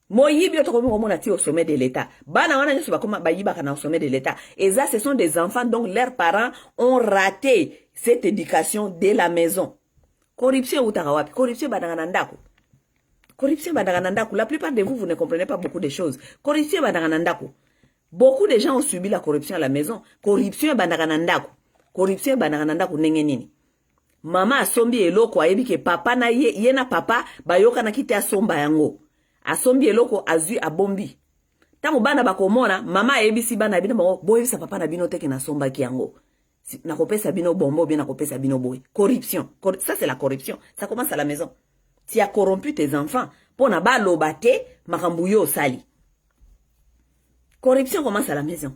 Moyibi otokomi komona ti au sommet de l'État. Bana wana nyoso bakoma bayiba kana au sommet de l'État. Et ça ce sont des enfants donc leurs parents ont raté cette éducation dès la maison. Corruption utaka wapi? Corruption badanga nandako. Corruption badanga nandako. La plupart de vous ne comprenez pas beaucoup de choses. Corruption badanga nandako. Beaucoup de gens ont subi la corruption à la maison. Corruption badanga nandako. Corruption badanga nandako nenge nini? Mama asombi eloko ayebi ke papa na ye na papa bayoka na kiti asomba yango. Asombi eloko azui abombi. Tango bana bakomona mama ayebi bana bino bango boye sa papa na bino teke na somba ki yango. Na kopesa bino bombo bien na kopesa bino boy. Corruption. Ça c'est la corruption. Ça commence à la maison. Tu as corrompu tes enfants pour na ba lobate makambuyo sali. Corruption commence à la maison.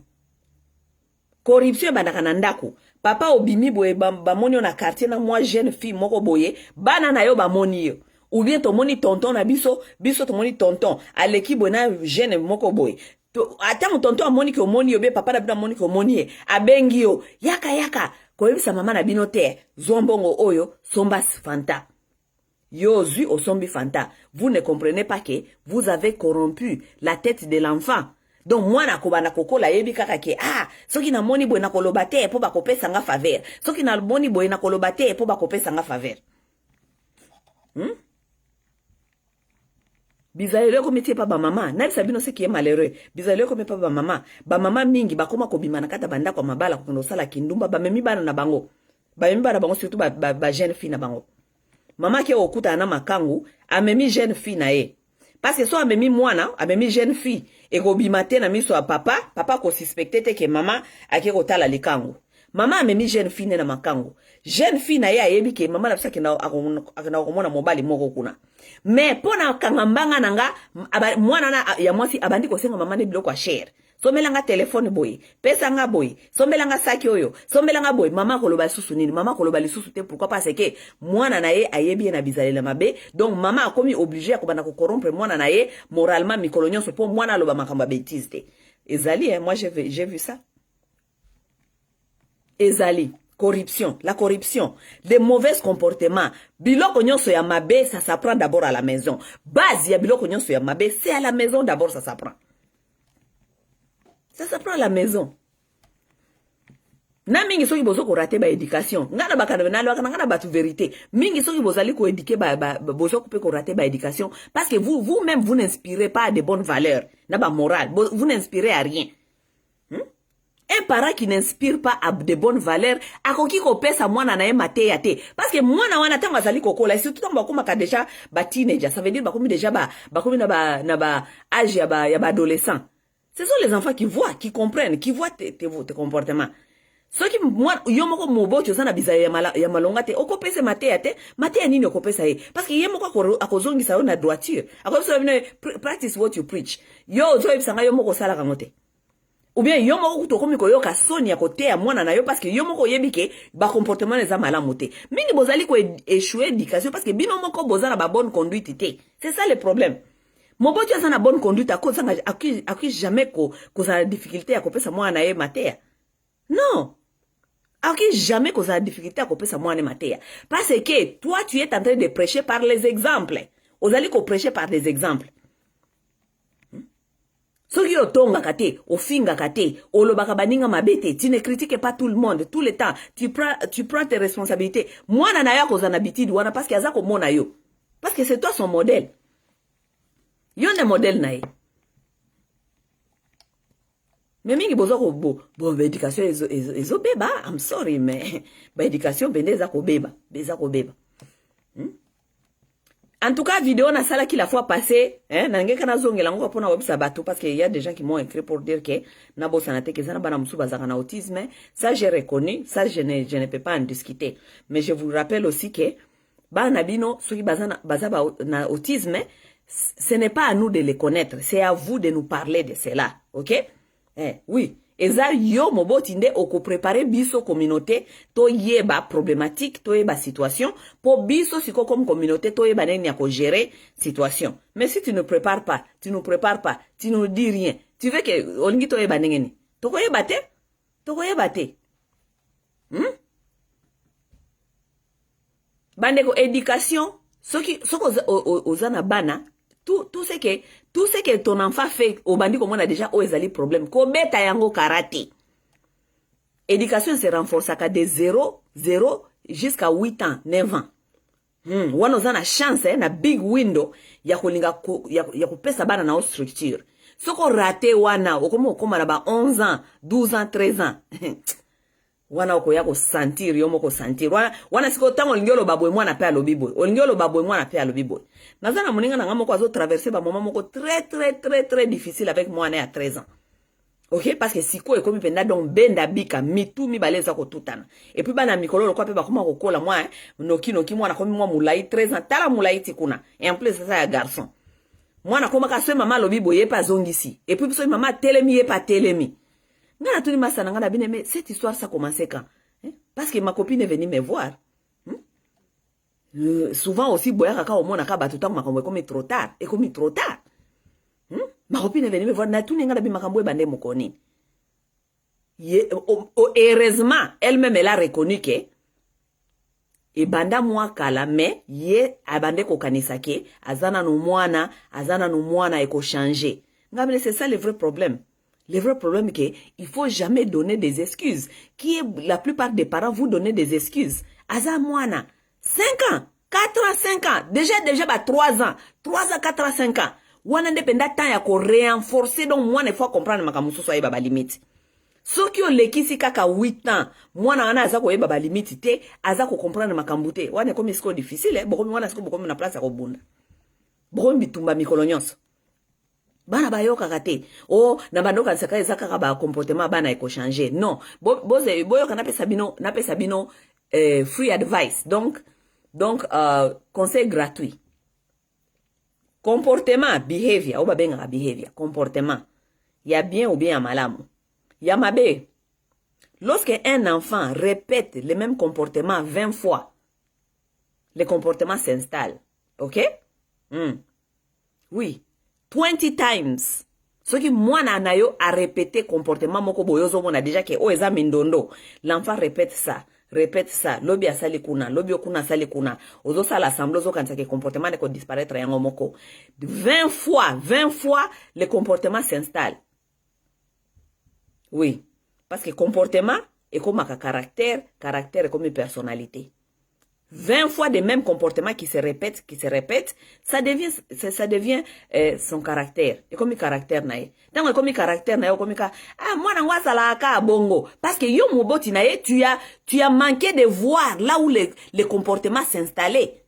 Corruption bandaka na ndako. Papa obimi boye bamoni na quartier na moi jeune fille moko boye bana na yo bamoni yo. Ou bien ton moni tonton na biso ton moni tonton à l'équipe na jeune moko boye. Attends tonton amoni ko moni obe papa na bino amoni ko moni abengi yo yaka ko yebisa mama na bino te zombongo oyo somba fanta yo zui o sombi fanta. Vous ne comprenez pas que vous avez corrompu la tête de l'enfant. Donc moi na kobana kokola yebi kaka ke soki na moni boy na kolobate po ba kopesa nga faveur soki na moni boy na kolobate po ba kopesa nga faveur. Bizalelo comme tie pas ba maman, na sabino ce qui est malheureux. Bizalelo comme pas ba maman. Ba maman mingi ba koma ko bimana kata banda ko mabala ko no sala kindumba ba memi bana na bango. Ba memi bana bango surtout ba jeune fille na bango. Mama ke okuta na makangu, amemi jeune fille na ye. Parce que so amemi mwana, amemi jeune fille e ko bimate na miso a papa ko suspecté te ke mama ake ko tala likangu. Mama amemi jeune fille na makangu. Jeune fille na ye ayebi ke mama na bisa ke na akona komona mobali moko kuna. Mais pona kangambanga nanga mwana na ya mwasi abandi ko senga mama ne biloko a share. Sombelanga telefone boy, pesa nga boy, sombelanga saki oyo, sombelanga boy, mama koloba lisusu nini, mama koloba lisusu te, pourquoi parce que mwana na ye ayebi na bizalela mabe, donc mama a komi obligé ko bana ko corrompre mwana na ye moralement mikolonyo so po mwana loba makamba bêtise te. Ezali, moi j'ai vu ça. Ezali, corruption, la corruption, les mauvais comportements. Biloko nyonso ya mabe, ça s'apprend d'abord à la maison. Base ya biloko nyonso ya mabe, c'est à la maison d'abord ça s'apprend. Ça s'apprend à la maison. Na mingi soki bozo ko rater ba éducation. Ngana bakana na lo kana batu vérité. Mingi soki bozali ko éduquer bozo ko pe ko rater ba éducation parce que vous-même vous n'inspirez pas à de bonnes valeurs, na ba morale. Vous n'inspirez à rien. Un parent qui n'inspire pas à de bonnes valeurs, akoki ko pesa mwana na ye mate ya te. Parce que mwana wana tanga zali kokola, surtout tanga bakoma ka déjà ba teenager, ça veut dire bakomi déjà bakomi na ba âge ya ba adolescent. Ce sont les enfants qui voient, qui comprennent, qui voient tes comportements. Ceux qui moi yomoko mobo tu sana biza ya malonga te okopese mate ya te mate ya nini okopesa ye parce que yemoko akozongisa yo na droiture akoso vine practice what you preach yo zo ebisanga yomoko sala kangote ou bien yomoko kutokomi koyoka soni ya kote ya mwana na yo parce que yomoko yebike ba comportement les malamu te mingi bozali ko échouer éducation parce que bino moko bozana ba bonne conduite te c'est ça le problème. Mon bon Dieu, ça na bonne conduite à cause à jamais ko ça la difficulté à couper sa moi na matéa. Non. À jamais ko ça la difficulté à couper sa moi na matéa. Parce que toi tu es en train de prêcher par les exemples. Vous allez ko prêcher par des exemples. Soki otonga kate, ofinga kate, olobaka baninga mabete, tu ne critiques pas tout le monde tout le temps. Tu prends tes responsabilités. Moi na ya ko za habitude wana parce que azako mona yo. Parce que c'est toi son modèle. Yon de modèle nae. Mais mingi bozo ko bo éducation ezo beba, I'm sorry mais ba éducation bendeza ko beba, En tout cas, vidéo na sala qui la fois passée, nange kana zongela ngo pona websa bato parce qu'il y a des gens qui m'ont écrit pour dire que nabo sanate que ça na bana musu bazaka na autisme, ça j'ai reconnu, ça je ne peux pas en discuter. Mais je vous rappelle aussi que bana bino soki bazana bazaba na autisme, ce n'est pas à nous de les connaître, c'est à vous de nous parler de cela, ok? Oui. Et ça, yo mobotinde oko préparer biso communauté to yeba problématique, to yeba situation, pour biso siko comme communauté to yeba neni yako gérer situation. Mais si tu ne prépares pas, tu nous dis rien, tu veux que olingi to yeba nengeni, toko yeba te, Bandeko éducation, soko ozana bana, tout ce que ton enfant fait au bandi comme on a déjà ezali problème ko beta yango karaté. Éducation se renforce à de 0 jusqu'à 8 ans 9 ans. Wana ozana chance na big window ya kolinga ya kopesa bana na structure. Soko raté wana okoma na ba 11 ans 12 ans 13 ans. Wana oko yako sentir yomo ko sentir wana siko tango lingolo babwe mwana pe alobibo olingolo babwe mwana pe alobibo nazana muninga na ngamo ko azo traverser ba moment moko très difficile avec moi à 13 ans. OK, parce que siko ekomi penda donc benda bika mitu mi baleza ko tutana et puis bana mikolo ko pe ba koma ko kola moi noki mwana komi moi mulai 13 ans tala mulai tikuna et en plus ça ya garçon mwana koma ka se mama alobibo ye pa zongisi et puis so mama telemi ye pa telemi. Mais cette histoire, ça commençait quand? Parce que ma copine est venue me voir. Souvent aussi, boya kaka au monde akaba tout temps makambo comme trop tard. Et comme trop tard. Ma copine est venue me voir. Na tout n'enga bi makambo bande mokoni. Heureusement, elle-même elle a reconnu que et banda moi kala mais ye abande ko kanisake azana no mwana eko changer. Ngabele c'est ça le vrai problème. Le vrai problème est qu'il ne faut jamais donner des excuses. La plupart des parents vous donnent des excuses. Aza mwana, 5 ans. 4 ans, 5 ans. Déjà, 3 ans. 3 ans, 4 ans, 5 ans. Wana ndependa temps ya ko renforcer donc moi ne faut comprendre makamusu so baba limite. Soki on lekisi kaka 8 ans, mwana wana aza ko yeba ba limite te, aza ko comprendre makambu te. Wana komi siko difficile, bokomi wana siko bokomi na place ya ko bunda. Bokomi bitumba mikolo nyonso. Bana bayoka kate. Oh, na bandoka nsaka eza kaka ba comportement bana eko changer. Non. Boze boyoka na pesa bino free advice. Donc conseil gratuit. Comportement, behavior, ou babenga behavior, comportement. Ya bien ou bien ya malamu. Ya mabe. Lorsque un enfant répète le même comportement 20 fois, le comportement s'installe. OK? Oui. 20 times. Ce qui mwana anayo a répété comportement moko boyozo mona déjà que eza mindondo. L'enfant répète ça. Répète ça. Lobi asali kuna. Lobi okuna asali kuna. Ozo sa l'assemblée ozo kanisa que comportement ne ko disparaître yango moko. 20 fois, le comportement s'installe. Oui. Parce que comportement est comme un caractère est comme une personnalité. 20 fois de même comportement qui se répète, ça devient son caractère. Et comme un caractère nae. Tant que comme un caractère nae, comme moi na ngwa sala ka bongo. Parce que yo moboti nae, tu as manqué de voir là où le comportement s'installait.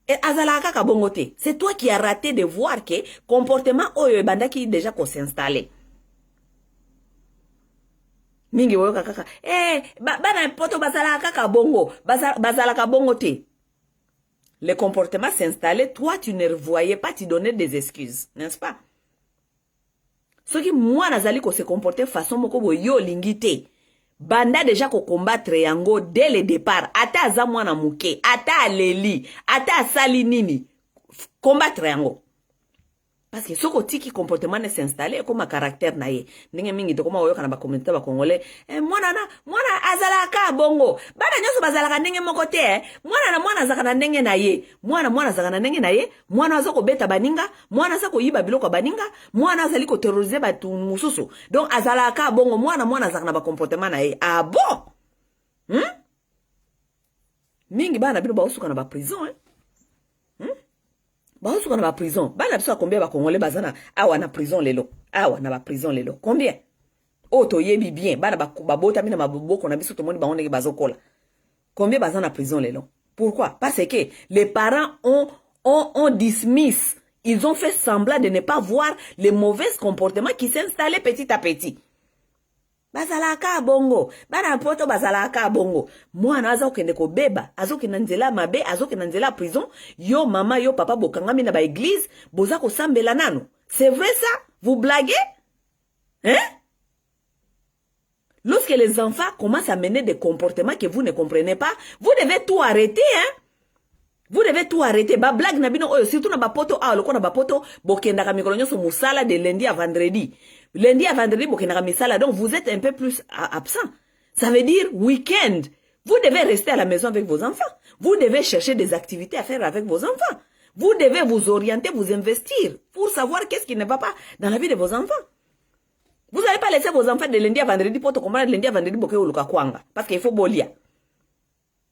Et azalaka ka bongo te. C'est toi qui as raté de voir que comportement oyo banda qui déjà ko s'installer. Mingi woyo kaka bana poto bazala kaka bongo bazala ka bongo te. Le comportement s'installait, toi tu ne voyais pas, tu donnais des excuses, n'est-ce pas? Ce qui moi nazali ko se comporter façon moko bo yo lingite. Banda déjà ko combattre yango dès le départ. Ata za mwana muke, ata aleli, ata asali nini. Combattre yango. Parce que ce côté qui comportement ne s'installer comme un caractère naie. Ninge mingi to koma oyoka na ba commentaire ba congolais. Mwana azalaka bongo. Bana nyoso bazalaka ndenge moko te. Mwana zaka na ndenge naie. Mwana zaka na ndenge naie. Mwana azako beta baninga, mwana azako yiba biloko baninga, mwana azali ko terroriser batu mususu. Donc azalaka bongo mwana zaka na ba comportement naie. Ah bon? Mingi bana bino ba usuka na ba prison Baosuka na ba prison. Bana biso combien ba congolais bazana awa na prison lelo. Awa na ba prison lelo. Combien? Oto yebi bien. Bana ba bota mina maboko na biso to moni ba onde bazokola. Combien bazana prison lelo? Pourquoi? Parce que les parents ont dismiss. Ils ont fait semblant de ne pas voir les mauvais comportements qui s'installaient petit à petit. Bazalaka bongo. Bana poto bazalaka bongo. Mwana aza okende ko beba, azoki na nzela mabe, azoki na nzela prison, yo mama yo papa bokangami na ba église, boza ko sambela nano. C'est vrai ça? Vous blaguez? Hein? Lorsque les enfants commencent à mener des comportements que vous ne comprenez pas, vous devez tout arrêter, hein? Vous devez tout arrêter. Ba blague na bino oyo, surtout na ba poto loko na ba poto, bokenda ka mikolo nyonso musala de lundi à vendredi. Lundi à vendredi, bokenda ka misala, donc vous êtes un peu plus absent. Ça veut dire week-end. Vous devez rester à la maison avec vos enfants. Vous devez chercher des activités à faire avec vos enfants. Vous devez vous orienter, vous investir pour savoir qu'est-ce qui ne va pas dans la vie de vos enfants. Vous n'allez pas laisser vos enfants de lundi à vendredi pour te comprendre lundi à vendredi boke uluka kwanga. Parce qu'il faut bolia.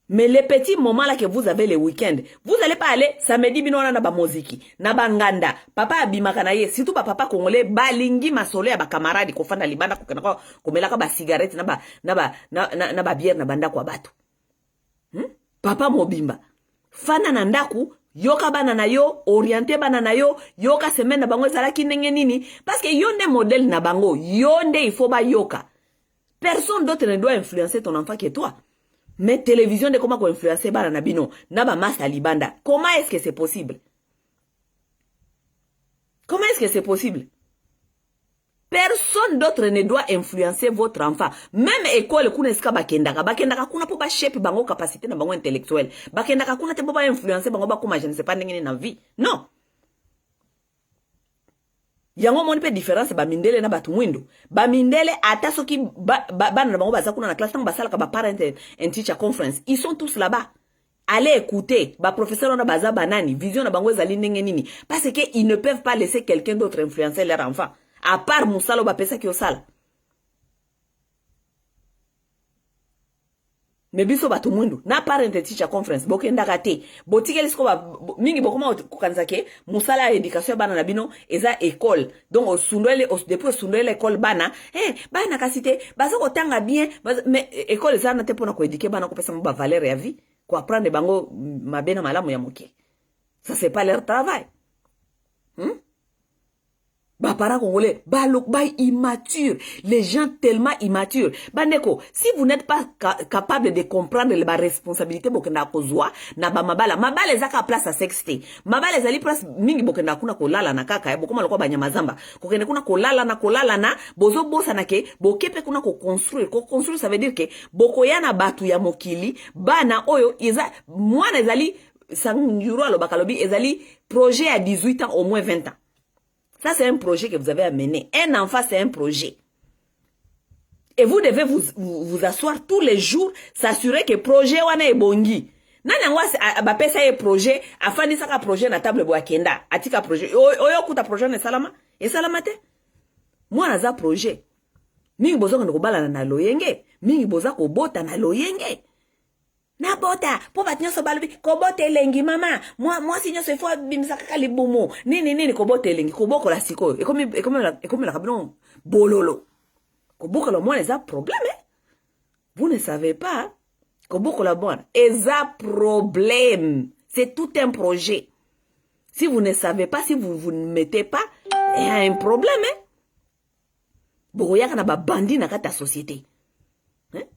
Mais les petits moments là que vous avez les week-ends, vous n'allez pas aller samedi binona na ba moziki, na banganda, papa abimaka na ye, surtout papa congolais balingi masolo ya ba camarade ko fanda libanda ko kenako komelaka ba cigarette na ba bière na banda kwa batu. Papa mobimba. Fana na ndaku, yoka bana na yo, orienté bana na yo, yoka semaine na bango ezalaki ndenge nini parce que yonde modèle na bango, yonde il faut ba yoka. Personne d'autre ne doit influencer ton enfant que toi. Mais télévision de comment influencer bana na bino na ba masa libanda. Comment est-ce que c'est possible? Comment est-ce que c'est possible? Personne d'autre ne doit influencer votre enfant. Même école kuneska bakendaka kuna po ba shape bango capacité na bango intellectuelle. Bakendaka kuna te po ba influencer bango ba kuma je ne sais pas ndenge na vie. Non. Yango moni pe différence ba mindele na batu mwindo. Ba mindele ata soki bana na bango baza kuna na classe tang basala ka ba parent and teacher conference. Ils sont tous là-bas. Allez écouter, ba professeur na baza banani, vision na bango ezali ndenge nini parce que ils ne peuvent pas laisser quelqu'un d'autre influencer leur enfant. À part musalo ba pesa ki osala. mais biso bato mwindu na parent teacher conference bokendaka te botikeli siko mingi bokoma kokanisa ke musala ya éducation bana na bino eza école donc depuis osundwele école bana bana kasi te baza kotanga bien mais école eza na te mpona koéduke bana kopesa mo bavaleur ya vie koapprendre bango mabe na malamu ya moke ça c'est pas leur travail. Parents congolais, immature, les gens tellement immatures. Bandeko, si vous n'êtes pas capable de comprendre les responsabilités bokenda kozwa na ba mabala ezaka place à sexter. Mabala ezali place mingi bokenda kuna kolala na kaka bokoma lokwa banyamazamba. Kokende kuna kolala na bozo bosa na ke bokepe kuna ko construire. Ko construire ça veut dire que bokoyana batu ya mokili bana oyo mwana ezali sanjuro alo bakalobi ezali projet à 18 ans au moins 20 ans. Ça, c'est un projet que vous avez à mener. Un enfant, c'est un projet. Et vous devez vous asseoir tous les jours, s'assurer que le projet est bongi. Nani angwa bapesa ye projet, afani saka projet na table boakenda, atika projet. Oyo kuta projet na salama? E salama te? Moi naza projet. Mingi bozo ko bala na loyenge, mingi boza ko bota na loyenge. Na bota, po batinyo so balobi, ko bote lengi mama. Moi sinyo so ifo bimisaka kalibumu. Nini ko bote lengi, ko boko la siko. E comme la kabino bololo. Ko boko la moi les a problème. Vous ne savez pas. Ko boko la bonne. Eza problème. C'est tout un projet. Si vous ne savez pas, si vous ne mettez pas, il y a un problème. Boko yaka na ba bandi na kata société.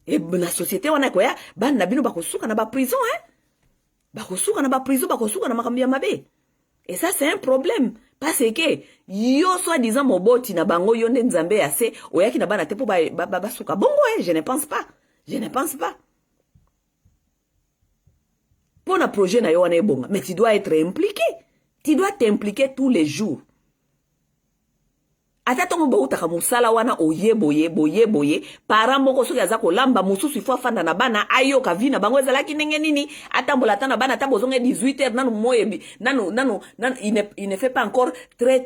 Et la société wana koya ban na bino bakosuka na ba prison bakosuka na ba prison bakosuka na makambi ya mabe. Et ça c'est un problème parce que yo soit disant moboti na bango yo nde nzambe ya se oyaki na bana te po basuka bongo je ne pense pas pour un projet na yo wana ebonga mais tu dois être impliqué, tu dois t'impliquer tous les jours. Ata tongo bautaka musala wana boye para moko soki aza kolamba mususu ifo afanda na bana ayoka vina bango ezalaki ndenge nini atambola ta na bana ta bozonga 18h nanu moyebi nanu il ne fait pas encore très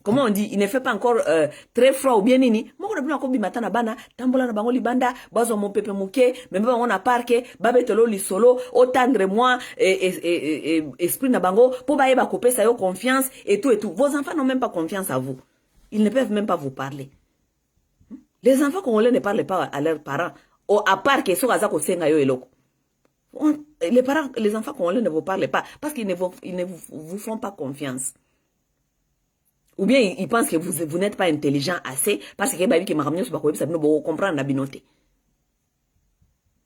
comment on dit, il ne fait pas encore très froid ou bien nini moko na bino ko bimata na bana tambola na bango libanda bazo mon pepe muke membe bango na parke babetelo lisolo otendre moi esprit na bango po bayeba kopesa yo confiance et tout. Vos enfants n'ont même pas confiance à vous. Ils ne peuvent même pas vous parler. Les enfants congolais ne parlent pas à leurs parents. À part que les enfants congolais ne vous parlent pas parce qu'ils ne vous font pas confiance. Ou bien ils pensent que vous n'êtes pas intelligent assez parce que vous comprendre la binote.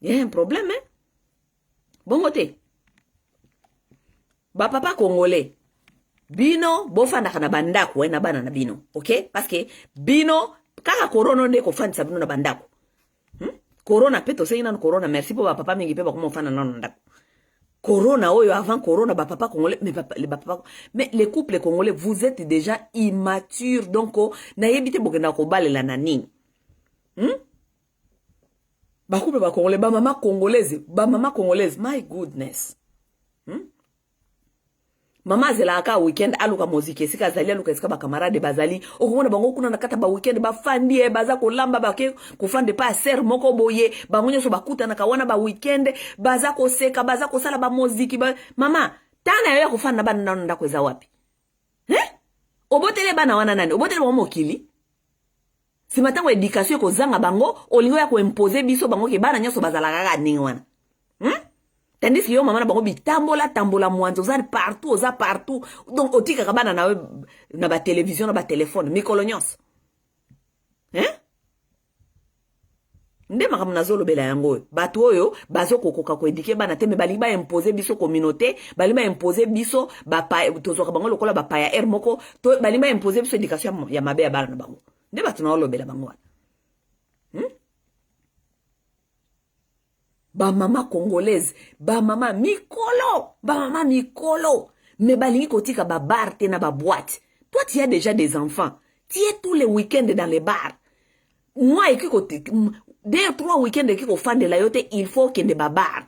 Il y a un problème, hein? Bon côté. Papa congolais. Bino bofanda kana bandako na bana na bino, OK? Parce que bino kaka corona nde ko fanda bino na bandako. Corona peto seina corona merci pour papa mingi pe ba ko fanda na ndako. Corona oyo avant corona ba papa congolais mais les couples congolais vous êtes déjà immatures donc na yebite bokenda ko balela na nini. Ba couple ba congolais ba mama congolaise my goodness. Mama zelaka weekend aluka muziki sika zali aluka sika ba camarade bazali okomona bango kuna nakata ba weekend ba fandi baza ko lamba ba ke ko fande pa ser moko boye bangonyo so bakuta na kawana ba weekend baza ko seka baza ko sala ba muziki mama tana yo ko fanda bana na ndako za wapi obotele bana wana nani obotele mo mokili si matango education ko zanga bango olingo ya ko imposer biso bango ke bana nyoso bazala kaka ningi wana tandis que yo mama na bango tambola mwanzo za partout donc otika kabana na ba télévision na ba téléphone mikolo nyonso nde makambo nazolobela yango bato oyo bazokokoka koedike bana te me balingi imposer biso communauté balingi imposer biso tozoka bango lokola bapaya moko to balingi imposer biso éducation ya mabe ya bana na bango nde bato naolobela bango wana ba mama congolaise ba mama mikolo me balingi kotika ba bar te na ba boîte. Toi tu as déjà des enfants, tu es tous les week-ends dans les bars. Moi et kiko 2-3 week-ends kiko fan de la yote il faut que de ba bar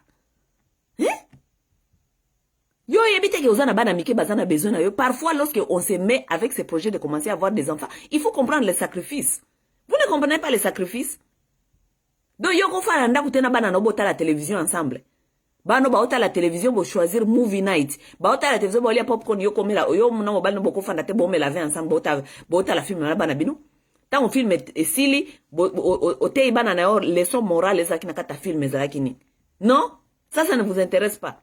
yo yebite ke ozana bana mike bazana besoin na yo. Parfois lorsque on se met avec ces projets de commencer à avoir des enfants il faut comprendre les sacrifices. Vous ne comprenez pas les sacrifices? Donc yo ko fala ndako tena bana no bota la télévision ensemble. Bano ba ota la télévision bo choisir movie night. Ba ota la télévision bo lia popcorn yo komela yo mona mobile no boko fanda te bo me laver ensemble bota la film na bana bino. Tant on film et sili o te bana na yo leçon morale eza kina kata film eza kini. Non, ça ne vous intéresse pas.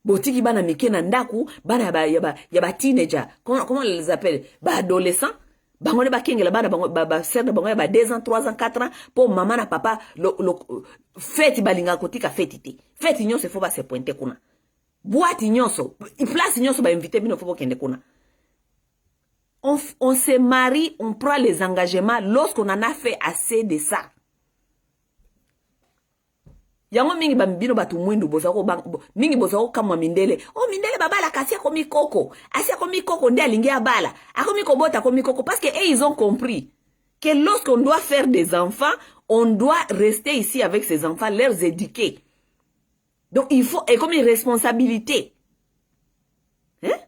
Botiki bana mike na ndaku bana ya ba teenager. Comment on les appelle? Ba adolescent. Bangone ba kengela bana ba serre bango ba 2 ans, 3 ans, 4 ans pour maman na papa fête balinga kotika fête te. Fête nyonso faut pas se pointer kuna. Boîte nyonso, place nyonso ba inviter bino faut pas kende kuna. On se marie, on prend les engagements lorsqu'on en a fait assez de ça. Yango mingi bambino batu mwindu bozako mingi bozako kama mindele. Oh mindele babala kasia komi koko. Asia komi koko nde alingi abala. Akomi kobota komi koko parce que ils ont compris que lorsqu'on doit faire des enfants, on doit rester ici avec ces enfants, les éduquer. Donc il faut et comme une responsabilité. Hein?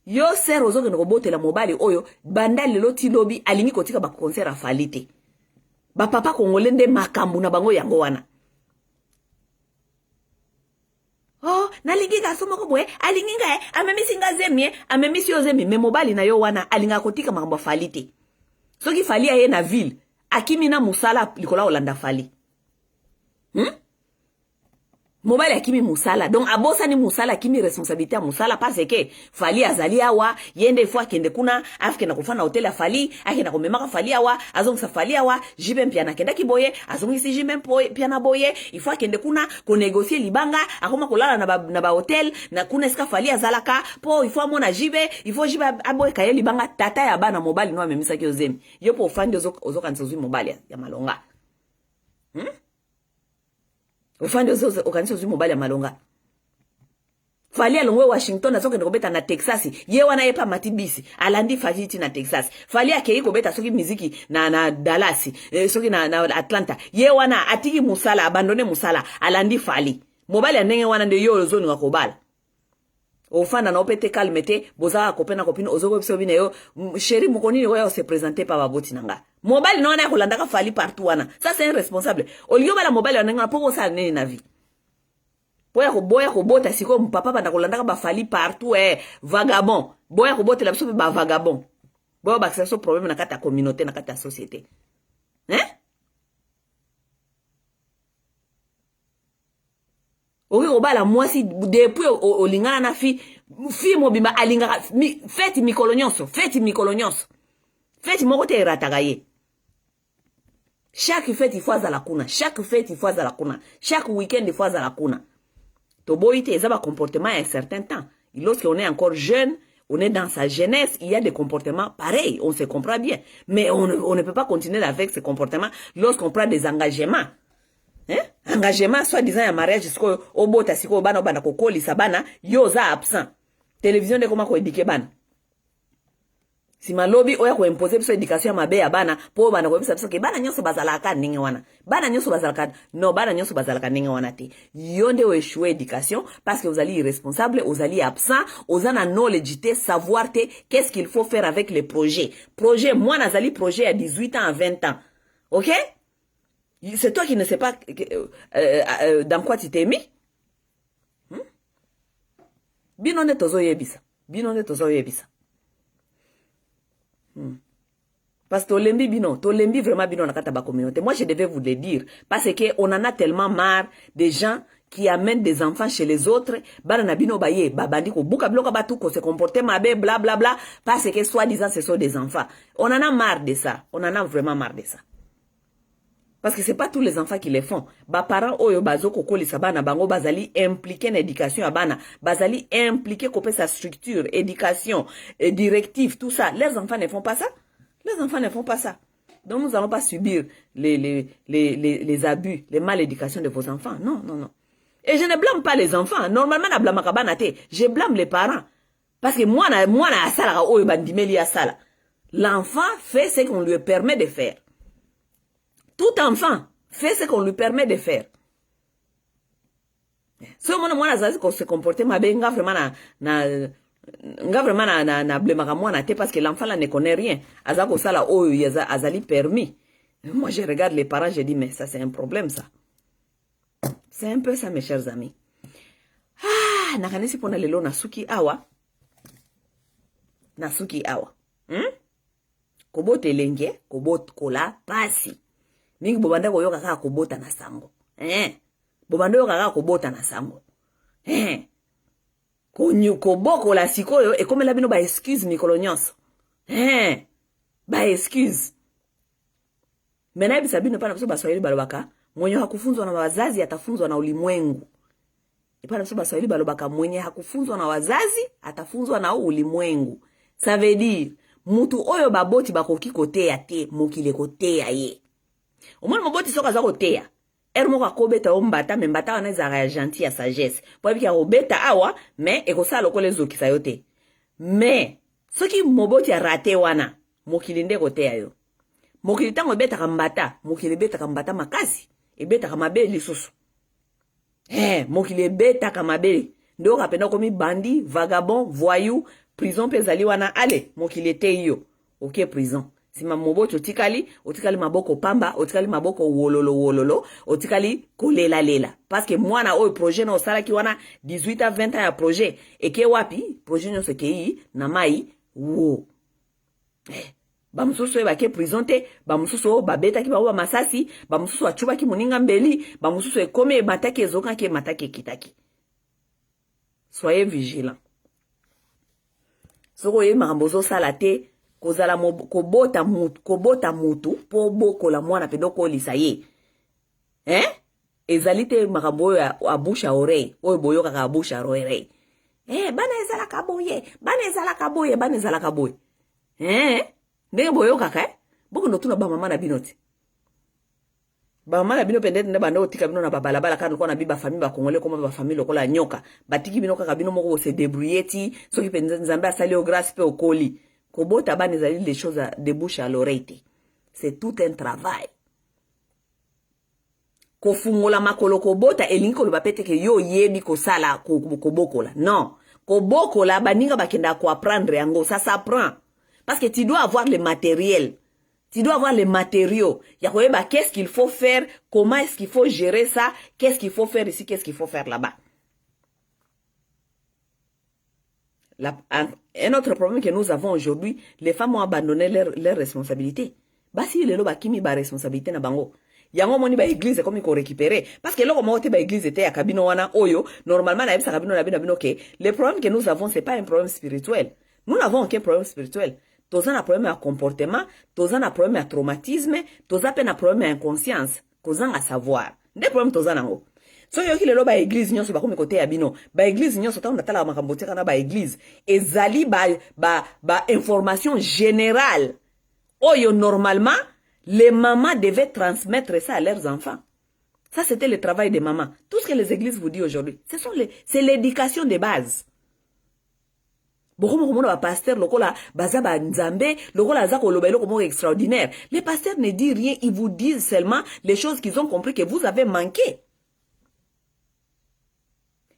Yo ser ozo ke nobote la mobile oyo banda lelo ti lobi alingi kotika ba concert afalite. Ba papa congolais nde makambu na bango yango wana. Oh, nalingi ka somo ko boye, alingi nga amemisi nga zemie, amemisi yo zemi, me mobali na yo wana alinga kotika makambo falite. Soki fali aye na ville, akimi na musala likola olanda fali. Mobile akimi musala. Donc abosa ni musala akimi responsabilité à musala parce que fali azali awa yende fois kende kuna afike na kufana hotel ya fali akenda komemaka fali awa azongisa fali awa jibe mpia na kenda kiboye azongisi jibe mpia na boye il faut kende kuna ko négocier libanga akoma kolala na ba hotel na kuna eska fali azalaka po il faut mona jibe il faut jibe aboye kaye libanga tata ya bana mobile no amemisa ki ozemi yo po fandi ozokanisa zui mobile ya malonga. Ufande okanisa zui mobile ya malonga. Fali alongwe Washington asoke ndikobeta na Texas. Ye wana yepa matibisi. Alandi fajiti na Texas. Fali akei kobeta soki miziki na Dallas. Soki na Atlanta. Ye wana atiki musala, abandone musala. Alandi fali. Mobile ya nenge wana nde yo zoni wakobala. Ofanda na opete kalmete. Boza kopena kopino. Ozoko biso bine yo. Chéri mukonini waya se présenter pa baboti nanga. Mobile na wana ya kolandaka fali partout wana. Ça c'est irresponsable. Olio bala mobile ya nenge poko sa nene na vie. Boya kobota siko mpapa banda kolandaka ba fali partout vagabond. Boya kobota la biso ba vagabond. Boya ba so problème na kata communauté na kata société. Oki kobala mwasi depuis olingana na fi mobimba alingaka feti mikolo nyonso. Feti moko te erataka ye. Chaque fête il faut azala kuna. Chaque fête il faut azala kuna. Chaque week-end il faut azala kuna. Toboite eza ba comportement à un certain temps. Lorsqu'on est encore jeune, on est dans sa jeunesse, il y a des comportements pareils, on se comprend bien. Mais on ne peut pas continuer avec ces comportements lorsqu'on prend des engagements. Engagement, soi-disant, un mariage, jusqu'au bota, si au bana, bana, kokoli, sabana, yoza absent. Télévision de comment qu'on éduque bana. Si ma lobby oya ko imposer biso éducation mabe ya bana po bana ko bisa biso ke bana nyonso bazalaka ninge wana bana nyonso bazalaka non bana nyonso bazalaka ninge wana te yonde o échouer éducation parce que vous allez irresponsable vous allez absent vous en knowledge te savoir te qu'est-ce qu'il faut faire avec les projets moi nazali projet à 18 ans à 20 ans OK c'est toi qui ne sais pas dans quoi tu t'es mis binonde tozo yebisa parce que tolembi vraiment bino na kata ba communauté. Moi je devais vous le dire parce que on en a tellement marre des gens qui amènent des enfants chez les autres bana na bino baye babandi ko buka bloka batu ko se comporter mabe bla bla bla parce que soi-disant ce sont des enfants. On en a marre de ça. On en a vraiment marre de ça. Parce que c'est pas tous les enfants qui les font. Ba parents oyo bazoko kolisa bana bango bazali impliqué na éducation ya bana, bazali impliqué kopé sa structure, éducation, directive, tout ça. Les enfants ne font pas ça. Donc nous allons pas subir les abus, les malédications de vos enfants. Non. Et je ne blâme pas les enfants. Normalement na blâme kabana te. Je blâme les parents. Parce que moi na asala oyo bandimeli asala. L'enfant fait ce qu'on lui permet de faire. Tout enfant fait ce qu'on lui permet de faire. Ce moment moi nazali ko se comporter mabenga vraiment na nga vraiment na blemaka mwana te parce que l'enfant là ne connaît rien. Azako sala oyo azali permis. Moi je regarde les parents, je dis mais ça c'est un problème ça. C'est un peu ça mes chers amis. Ah, nakanisi pona lelo nasuki awa. Nasuki awa. Kobote lenge, kobote kola pasi. Mingi bobanda koyoka kaka kobota na sango. Bobanda yoka kaka kobota na sango. Koboko la sikoyo e komela bino ba excuse mikolo nyonso. Ba excuse. Mena bisa bino pana ba Swahili balobaka, mwenye hakufunzwa na wazazi atafunzwa na ulimwengu. Ipana ba Swahili balobaka, mwenye hakufunzwa na wazazi atafunzwa na ulimwengu. Ça veut dire mutu oyo baboti bakoki koteya te mokile koteya ye. Omoni moboti soka za koteya. Ermo kwa kobeta ombata membata wana ezaka ya gentil ya sagesse. Po bika obeta awa mais ekosala lokole zokisa yo te. Mais soki moboti ya rate wana mokili nde koteya yo. Mokili tango ebetaka mbata, mokili ebetaka mbata makasi, ebetaka mabele lisusu. Mokili ebetaka mabele. Ndo kapenda komi bandi, vagabond, voyou, prison pe zali wana ale, mokili ete yo. Ok prison. Sima moboti otikali maboko pamba, otikali maboko wololo, otikali kolela lela. Parce que mwana oyo projet na osala ki wana 18 à 20 ans ya projet. Eke wapi, projet nyo sekei na mai, wo. Bamususu bake prison te, bamususu babeta ki bawa masasi, bamususu achuba ki muninga mbeli, bamususu ekome mataki ezoka ki mataki kitaki. Soyez vigilants. Soko ye makambozo sala te, kozala kobota mutu po boko la mwana pedoko lisa ye. Ezali te makambo ya bouche à oreille, oyo boyoka ka bouche à oreille. Bana ezala kaboye, bana ezala kaboye. Ndenge boyoka ka, boko notuna ba mama na binoti. Ba mama na bino pendete nde bando tika bino na babalabala kana ko na biba famille ba kongole koma ba famille lokola nyoka. Batiki bino kaka bino moko se débrouiller soki penza nzambe asali o grâce pe okoli. Kobota bana ezali les choses de bouche à l'oreille. C'est tout un travail. Kofungola makolo kobota elingi koloba pete ke yo yebi kosala kobokola. Non. Kobokola baninga bakenda ko apprendre yango, ça s'apprend. Parce que tu dois avoir le matériel. Tu dois avoir les matériaux. Yakoyeba, qu'est-ce qu'il faut faire? Comment est-ce qu'il faut gérer ça? Qu'est-ce qu'il faut faire ici? Qu'est-ce qu'il faut faire là-bas? Un autre problème que nous avons aujourd'hui, les femmes ont abandonné leurs responsabilités. Basi lelo bakimi ba responsabilité na bango. Yango moni ba église comme ko récupérer parce que loko mote ba église était ya kabino wana oyo normalement na yebisa kabino na bino ke le problème que nous avons c'est pas un problème spirituel. Nous n'avons aucun problème spirituel. Toza na problème à comportement, toza na problème à traumatisme, toza pe na problème à inconscience, toza à savoir. Nde problème toza nango. So yoki lelo ba église nyonso ba komi kote ya bino, ba église nyonso ta ndatala makambo te kana ba église ezali ba information générale. Oyo normalement les mamans devaient transmettre ça à leurs enfants. Ça c'était le travail des mamans. Tout ce que les églises vous disent aujourd'hui, c'est l'éducation de base. Beaucoup de pasteurs lokola bazaba nzambe lokola zako lobelo comme extraordinaire. Les pasteurs ne disent rien, ils vous disent seulement les choses qu'ils ont compris que vous avez manqué.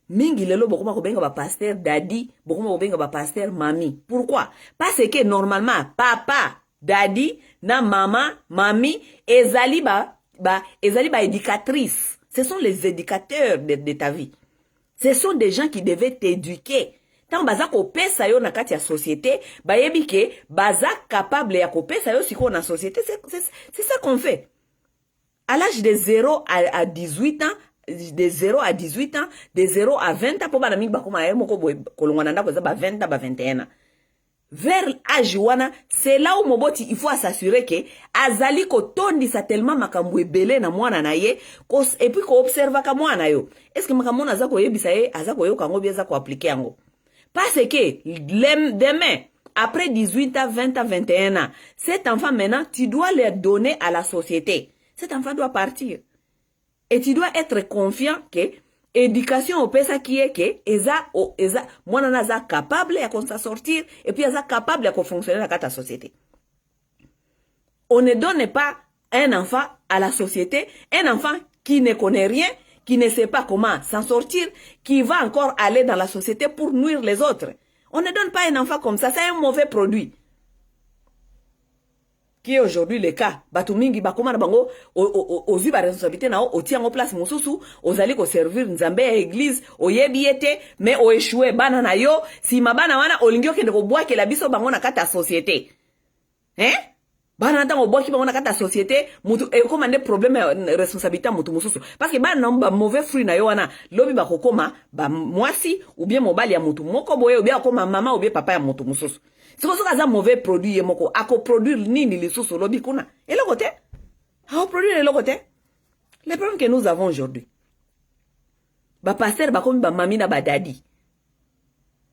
Mingi lelo beaucoup ko benga ba pasteur daddy, beaucoup ko benga ba pasteur mami. Pourquoi? Parce que normalement papa, daddy na maman, mami ezali ba éducatrice. Ce sont les éducateurs de ta vie. Ce sont des gens qui devaient t'éduquer. Tant baza ko pesa yo na kati ya société, ba yebi ke baza capable ya ko pesa yo siko na société, c'est ça qu'on fait. À l'âge de 0 à 18 ans, de 0 à 18 ans, de 0 à 20 ans, po bana mingi bakoma ya moko kolongwana ndako za ba 20 ans ba 21 ans. Vers l'âge wana, c'est là où moboti il faut s'assurer que azali ko tondisa tellement makambo ebele na mwana na ye, et puis ko observa ka mwana yo. Est-ce que makambo na za ko yebisa ye, azako yo kango bieza ko appliquer yango? Parce que demain, après 18 ans, 20 ans, 21 ans, cet enfant maintenant, tu dois le donner à la société. Cet enfant doit partir. Et tu dois être confiant que éducation au pesa qui est que moi naza capable à sortir et puis eza capable à fonctionner dans la société. On ne donne pas un enfant à la société, un enfant qui ne connaît rien, qui ne sait pas comment s'en sortir, qui va encore aller dans la société pour nuire les autres. On ne donne pas un enfant comme ça, c'est un mauvais produit. Qui est aujourd'hui le cas. Batumingi bakoma na bango ozu ba responsabilité na o tiango place mosusu ozali ko servir nzambe ya église oyebi ete mais o échoué bana na yo si mabana wana olingi okende ko bwake la biso bango na kata société. Hein? Bana ntango bwaki bango na kata société mutu e koma ne problème responsabilité mutu mosusu parce que bana ba mauvais fruit na yo wana lobi ba kokoma ba mwasi ou bien mobali ya mutu moko boye ou bien koma mama ou bien papa ya mutu mosusu. C'est comme ça mauvais produit yemoko ako produire nini lisusu lobi kuna et le côté ako produire le côté les problèmes que nous avons aujourd'hui ba pasteur ba komi ba mami na ba daddy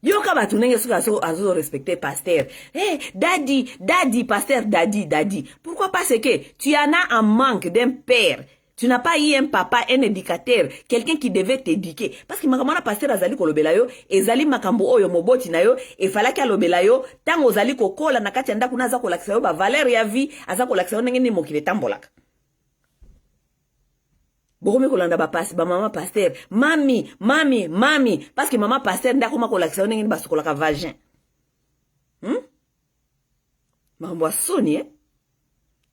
yo ka batunenge suka azo respecter pasteur daddy pasteur daddy pourquoi parce que tu en as un manque d'un père. Tu n'as pas eu un papa, un éducateur, quelqu'un qui devait t'éduquer. Parce que makamana pasteur azali kolobela yo, ezali makambo oyo moboti na yo, e fala ki alobela yo, tango ozali kokola na kati anda kuna aza kolakisa yo ba valeur ya vie, aza kolakisa yo ndenge ni mokile tambolaka. Bokomi kolanda ba pasi ba mama pasteur, mami, parce que mama pasteur nda koma kolakisa yo ndenge ni basukolaka vagin. Mambo soni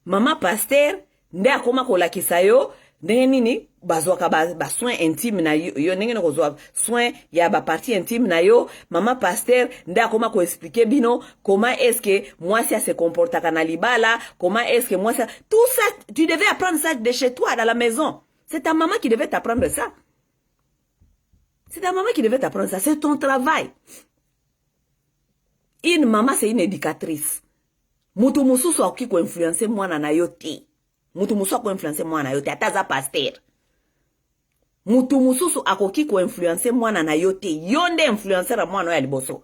Mama pasteur nda koma kolakisa yo ndenge nini bazwaka ba soin intime na yo ndenge kozwa soin ya ba partie intime na yo. Mama pasteur nda koma ko expliquer bino comment est-ce que moi ça se comporte à libala, comment est-ce que moi ça tout ça tu devais apprendre ça de chez toi dans la maison. C'est ta maman qui devait t'apprendre ça. C'est ta maman qui devait t'apprendre ça, c'est ton travail. Une maman c'est une éducatrice. Mutu mususu akoki ko influencer mwana na yo te. Mutu mususu ko influencer mwana na yo te ataza pasteur. Mutu mususu akoki ko influencer mwana na yo te. Yonde influencer a mwana ya liboso.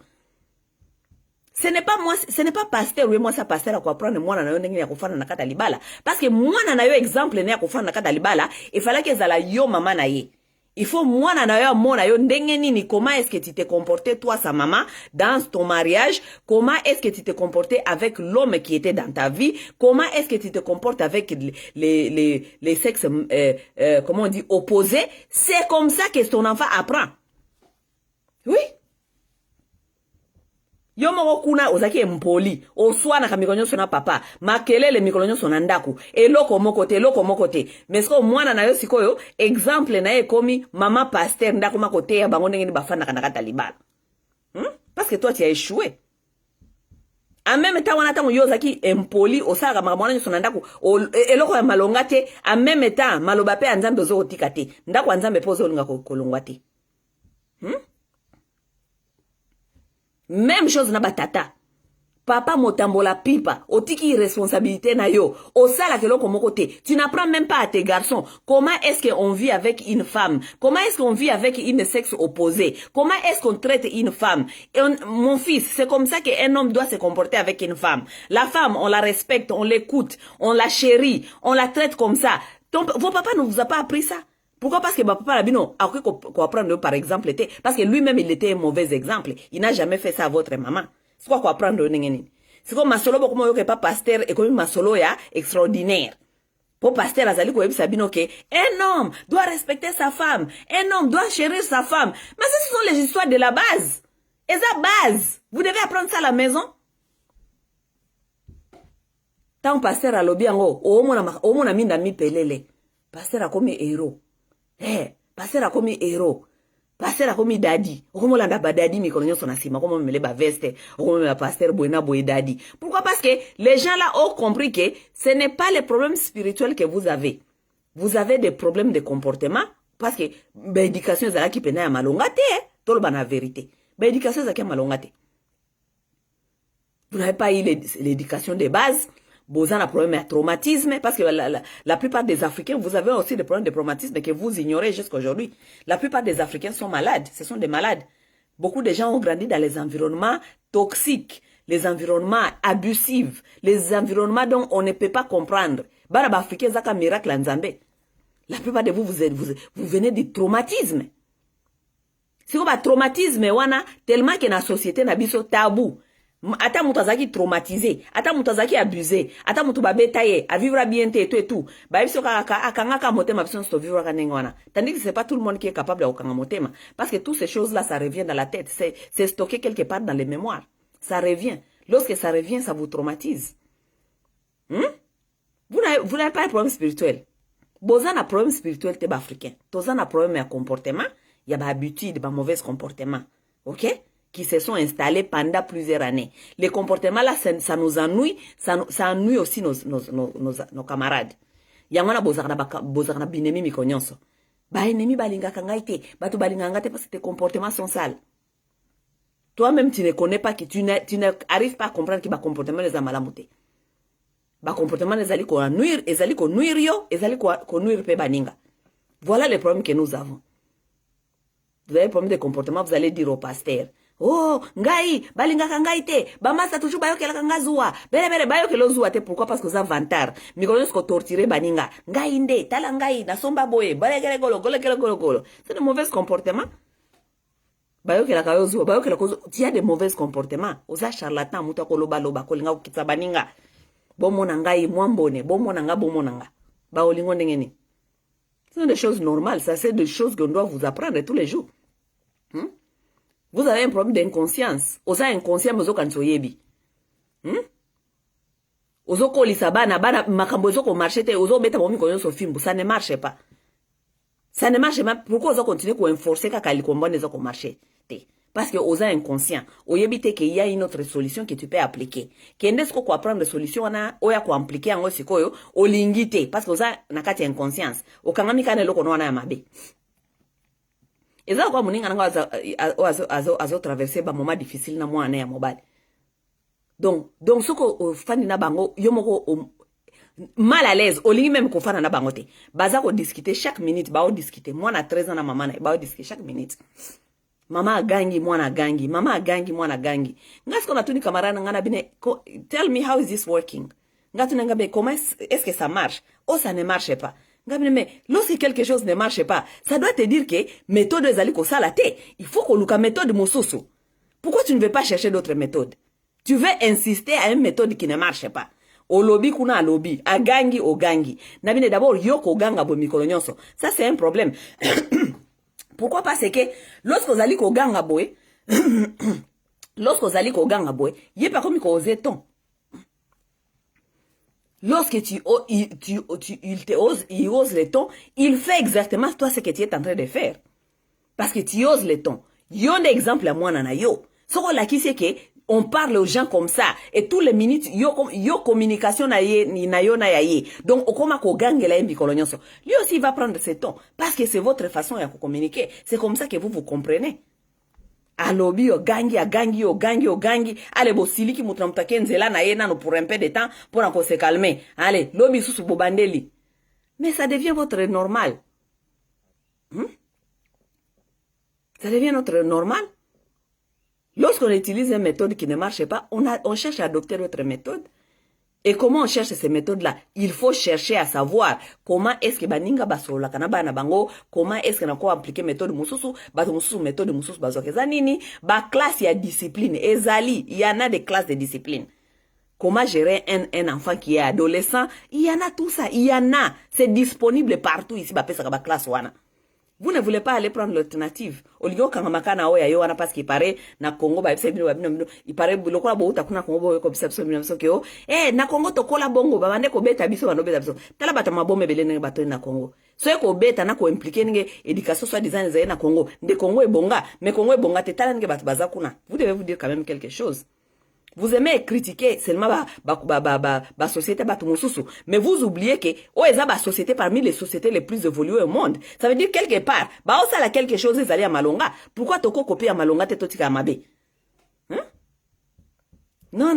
Ce n'est pas moi, ce n'est pas pasteur ou moi ça pasteur à quoi prendre mwana na yo ndenge ya kufana na kata libala parce que mwana na yo exemple na ya kufana na kata libala il fallait que zala yo mama na ye. Il faut mwana na yo mona yo ndenge nini comment est-ce que tu t'es comporté toi sa maman dans ton mariage, comment est-ce que tu t'es comporté avec l'homme qui était dans ta vie, comment est-ce que tu te comportes avec les sexes comment on dit opposés. C'est comme ça que ton enfant apprend. Oui. Yo moko kuna ozaki mpoli oswana ka mikonyo sona papa makelele mikonyo sona ndaku eloko moko te mais ko mwana na yo sikoyo exemple na ye komi mama pasteur ndaku makote ya bango ndenge ni bafana kana kata libala parce que toi tu as échoué en même temps wana tango yo zaki mpoli osaka makamwana sona ndaku eloko ya malonga te en même temps maloba pe nzambe ozo kotika te ndaku nzambe pozo linga kolongwa te Même chose na batata. Papa motambola pipa, otiki responsabilité na yo. Osala ke loko moko te. Tu n'apprends même pas à tes garçons comment est-ce qu'on vit avec une femme. Comment est-ce qu'on vit avec une sexe opposé. Comment est-ce qu'on traite une femme. Mon fils, c'est comme ça qu'un homme doit se comporter avec une femme. La femme, on la respecte, on l'écoute, on la chérit, on la traite comme ça. Vos papas ne vous a pas appris ça. Pourquoi? Parce que papa Labino a cru qu'on apprendre par exemple parce que lui-même il était un mauvais exemple. Il n'a jamais fait ça à votre maman. C'est quoi qu'on apprendre n'engeni. C'est comme masolo beaucoup moins que pas pasteur et comme masolo ya extraordinaire. Pour pasteur azali ko yebisa bino que un homme doit respecter sa femme, un homme doit chérir sa femme. Mais ce sont les histoires de la base. Et ça base. Vous devez apprendre ça à la maison. Tant pasteur a lobi ango o mona minda mi pelele. Pasteur a comme héros. Pasteur a commis héros. Pasteur a commis daddy. Okomo landa ba daddy mi kolonyo sona sima. Okomo mele ba veste. Okomo mele pasteur boyna boy daddy. Pourquoi? Parce que les gens là ont compris que ce n'est pas les problèmes spirituels que vous avez. Vous avez des problèmes de comportement. Parce que l'éducation est là qui pena ya malongate. Tout le la vérité. L'éducation est là malongate. Vous n'avez pas eu l'éducation de base. Vous avez un problème de traumatisme, parce que la plupart des Africains, vous avez aussi des problèmes de traumatisme que vous ignorez jusqu'à aujourd'hui. La plupart des Africains sont malades, ce sont des malades. Beaucoup de gens ont grandi dans les environnements toxiques, les environnements abusifs, les environnements dont on ne peut pas comprendre. Barab Africain, c'est un miracle en Zambie. La plupart de vous, vous venez du traumatisme. C'est un traumatisme, tellement que la société n'a pas tabou. Ata moutazaki traumatisé, ata moutazaki abusé, ata moutou ba bétaillé, à vivre bien et tout et tout. Ba biso akangaka motema biso sto vivre kanengwana. Tandis que c'est pas tout le monde qui est capable de okanga motema parce que toutes ces choses là ça revient dans la tête, c'est stocké quelque part dans les mémoires. Ça revient. Lorsque ça revient, ça vous traumatise. Vous n'avez pas un problème spirituel. Vous avez un problème spirituel t'es africain. Vous avez un problème de comportement, il y a des habitudes, des mauvais comportements. OK? Qui se sont installés pendant plusieurs années. Les comportements là, ça nous ennuie, ça ennuie aussi nos camarades. Yangwana bozarna binemi mikonyonso. Ba ennemi balinga kangaite, batu balinga ngate parce que tes comportements sont sales. Toi-même tu ne connais pas que tu n'arrives pas à comprendre que ba comportement les amalamuté. Ba comportement les ali ko nuire, ezali ko nuire yo, ezali ko nuire pe baninga. Voilà les problèmes que nous avons. Vous avez un problème de comportement, vous allez dire au pasteur. Oh, ngai, balinga kangaite, bamasa toujours bayoke la kangazua. Bere bayoke lo zua te pourquoi parce que ça vantar. Mikonos ko torturer baninga. Ngai inde, tala ngai, na somba boye, balekele golo. C'est de mauvais comportements. Bayoke la kayozua, bayoke la kozo. Tu as des mauvais comportements. Oza charlatan muta ko loba kolinga ukitsa baninga. Bomona ngai mwambone, bomona nga bomona nga. Ba olingo ndengeni. Ce sont des choses normales, ça c'est des choses qu'on doit vous apprendre tous les jours. Vous avez un problème d'inconscience. Oza inconscient mozo kansoyebi. Ozo kolisa bana makambo ozo ko marcher te ozo beta bomi konyo so fimbu, ça ne marche pas. Ça ne marche pas. Pourquoi ozo continuer ko enforcer kaka likombone ozo ko marcher te? Parce que oza inconscient. Oyebi te que il y a une autre solution que tu peux appliquer. Kendesko ko apprendre solution na oya ko appliquer ngo sikoyo olingite parce que oza nakati inconscience. Okangami kana loko no na mabe. Eza kwa muninga nanga azo traverser ba moment difficile na mwana ya mobile. Donc soko fani na bango yomoko mal à l'aise olingi même ko fana na bango te. Baza ko discuter chaque minute ba o discuter. Mwana 13 ans na mama na ba o discuter chaque minute. Mama gangi mwana gangi, mama gangi mwana gangi. Ngasko na tuni camarade ngana bine tell me how is this working? Ngatu ngabe comment est-ce que ça marche? Oh ça ne marche pas. Mais lorsque quelque chose ne marche pas, ça doit te dire que méthode ezali ko salate. Il faut que luka méthode mososo. Pourquoi tu ne veux pas chercher d'autres méthodes? Tu veux insister à une méthode qui ne marche pas. Au lobby kuna a lobby, a gangi au gangi. Nabine d'abord yoko ganga bo mikolo nyonso. Ça c'est un problème. Pourquoi parce que lorsque vous allez ko ganga boy, lorsque vous allez ko ganga boy, yé pas comme ko oseton. Lorsque il ose les tons, il fait exactement toi ce que tu es en train de faire. Parce que tu oses les tons. Yon exemple à moi nana yo. Soko la qui c'est que on parle aux gens comme ça et tous les minutes yo communication na ye ni na yo na ye. Donc okoma ko gangela embi kolonyonso. Lui aussi il va prendre ses tons parce que c'est votre façon de communiquer. C'est comme ça que vous comprenez. Alobi yo gangi. Allez, bo siliki mutramutake nzela na ye nano pour un peu de temps pour qu'on se calme. Allez, lobi susu bobandeli. Mais ça devient votre normal. Ça devient notre normal. Lorsqu'on utilise une méthode qui ne marche pas, on cherche à adopter d'autres méthodes. Et comment on cherche ces méthodes-là? Il faut chercher à savoir comment est-ce que baninga basola kanaba na bango, comment est-ce qu'on a quoi appliquer méthode mususu, bato mususu méthode mususu bazokeza nini, ba classe ya discipline, ezali, il y en a des classes de discipline. Comment gérer un enfant qui est adolescent, il y en a tout ça, il y en a, c'est disponible partout ici, ba pesa ba classe wana. Vous ne voulez pas aller prendre l'alternative. Olio kangamaka na oya yo wana parce qu'il paraît na Congo ba bino il paraît lokola bo utakuna Congo ko biso bino so ke na Congo to kola bongo ba bande ko beta biso bano beta biso. Tala bata mabombe belene bato na Congo. So ko beta na ko impliquer nge éducation soit design za na Congo. De Congo e bonga, mais Congo e bonga te tala nge bato bazakuna. Vous devez vous dire quand même quelque chose. Vous aimez critiquer seulement ba société ba tumususu, mais vous oubliez que eza ba société parmi les sociétés les plus évoluées au monde. Ça veut dire quelque part, ba osala quelque chose ezali ya malonga. Pourquoi toko copier ya malonga te totika mabe? Non.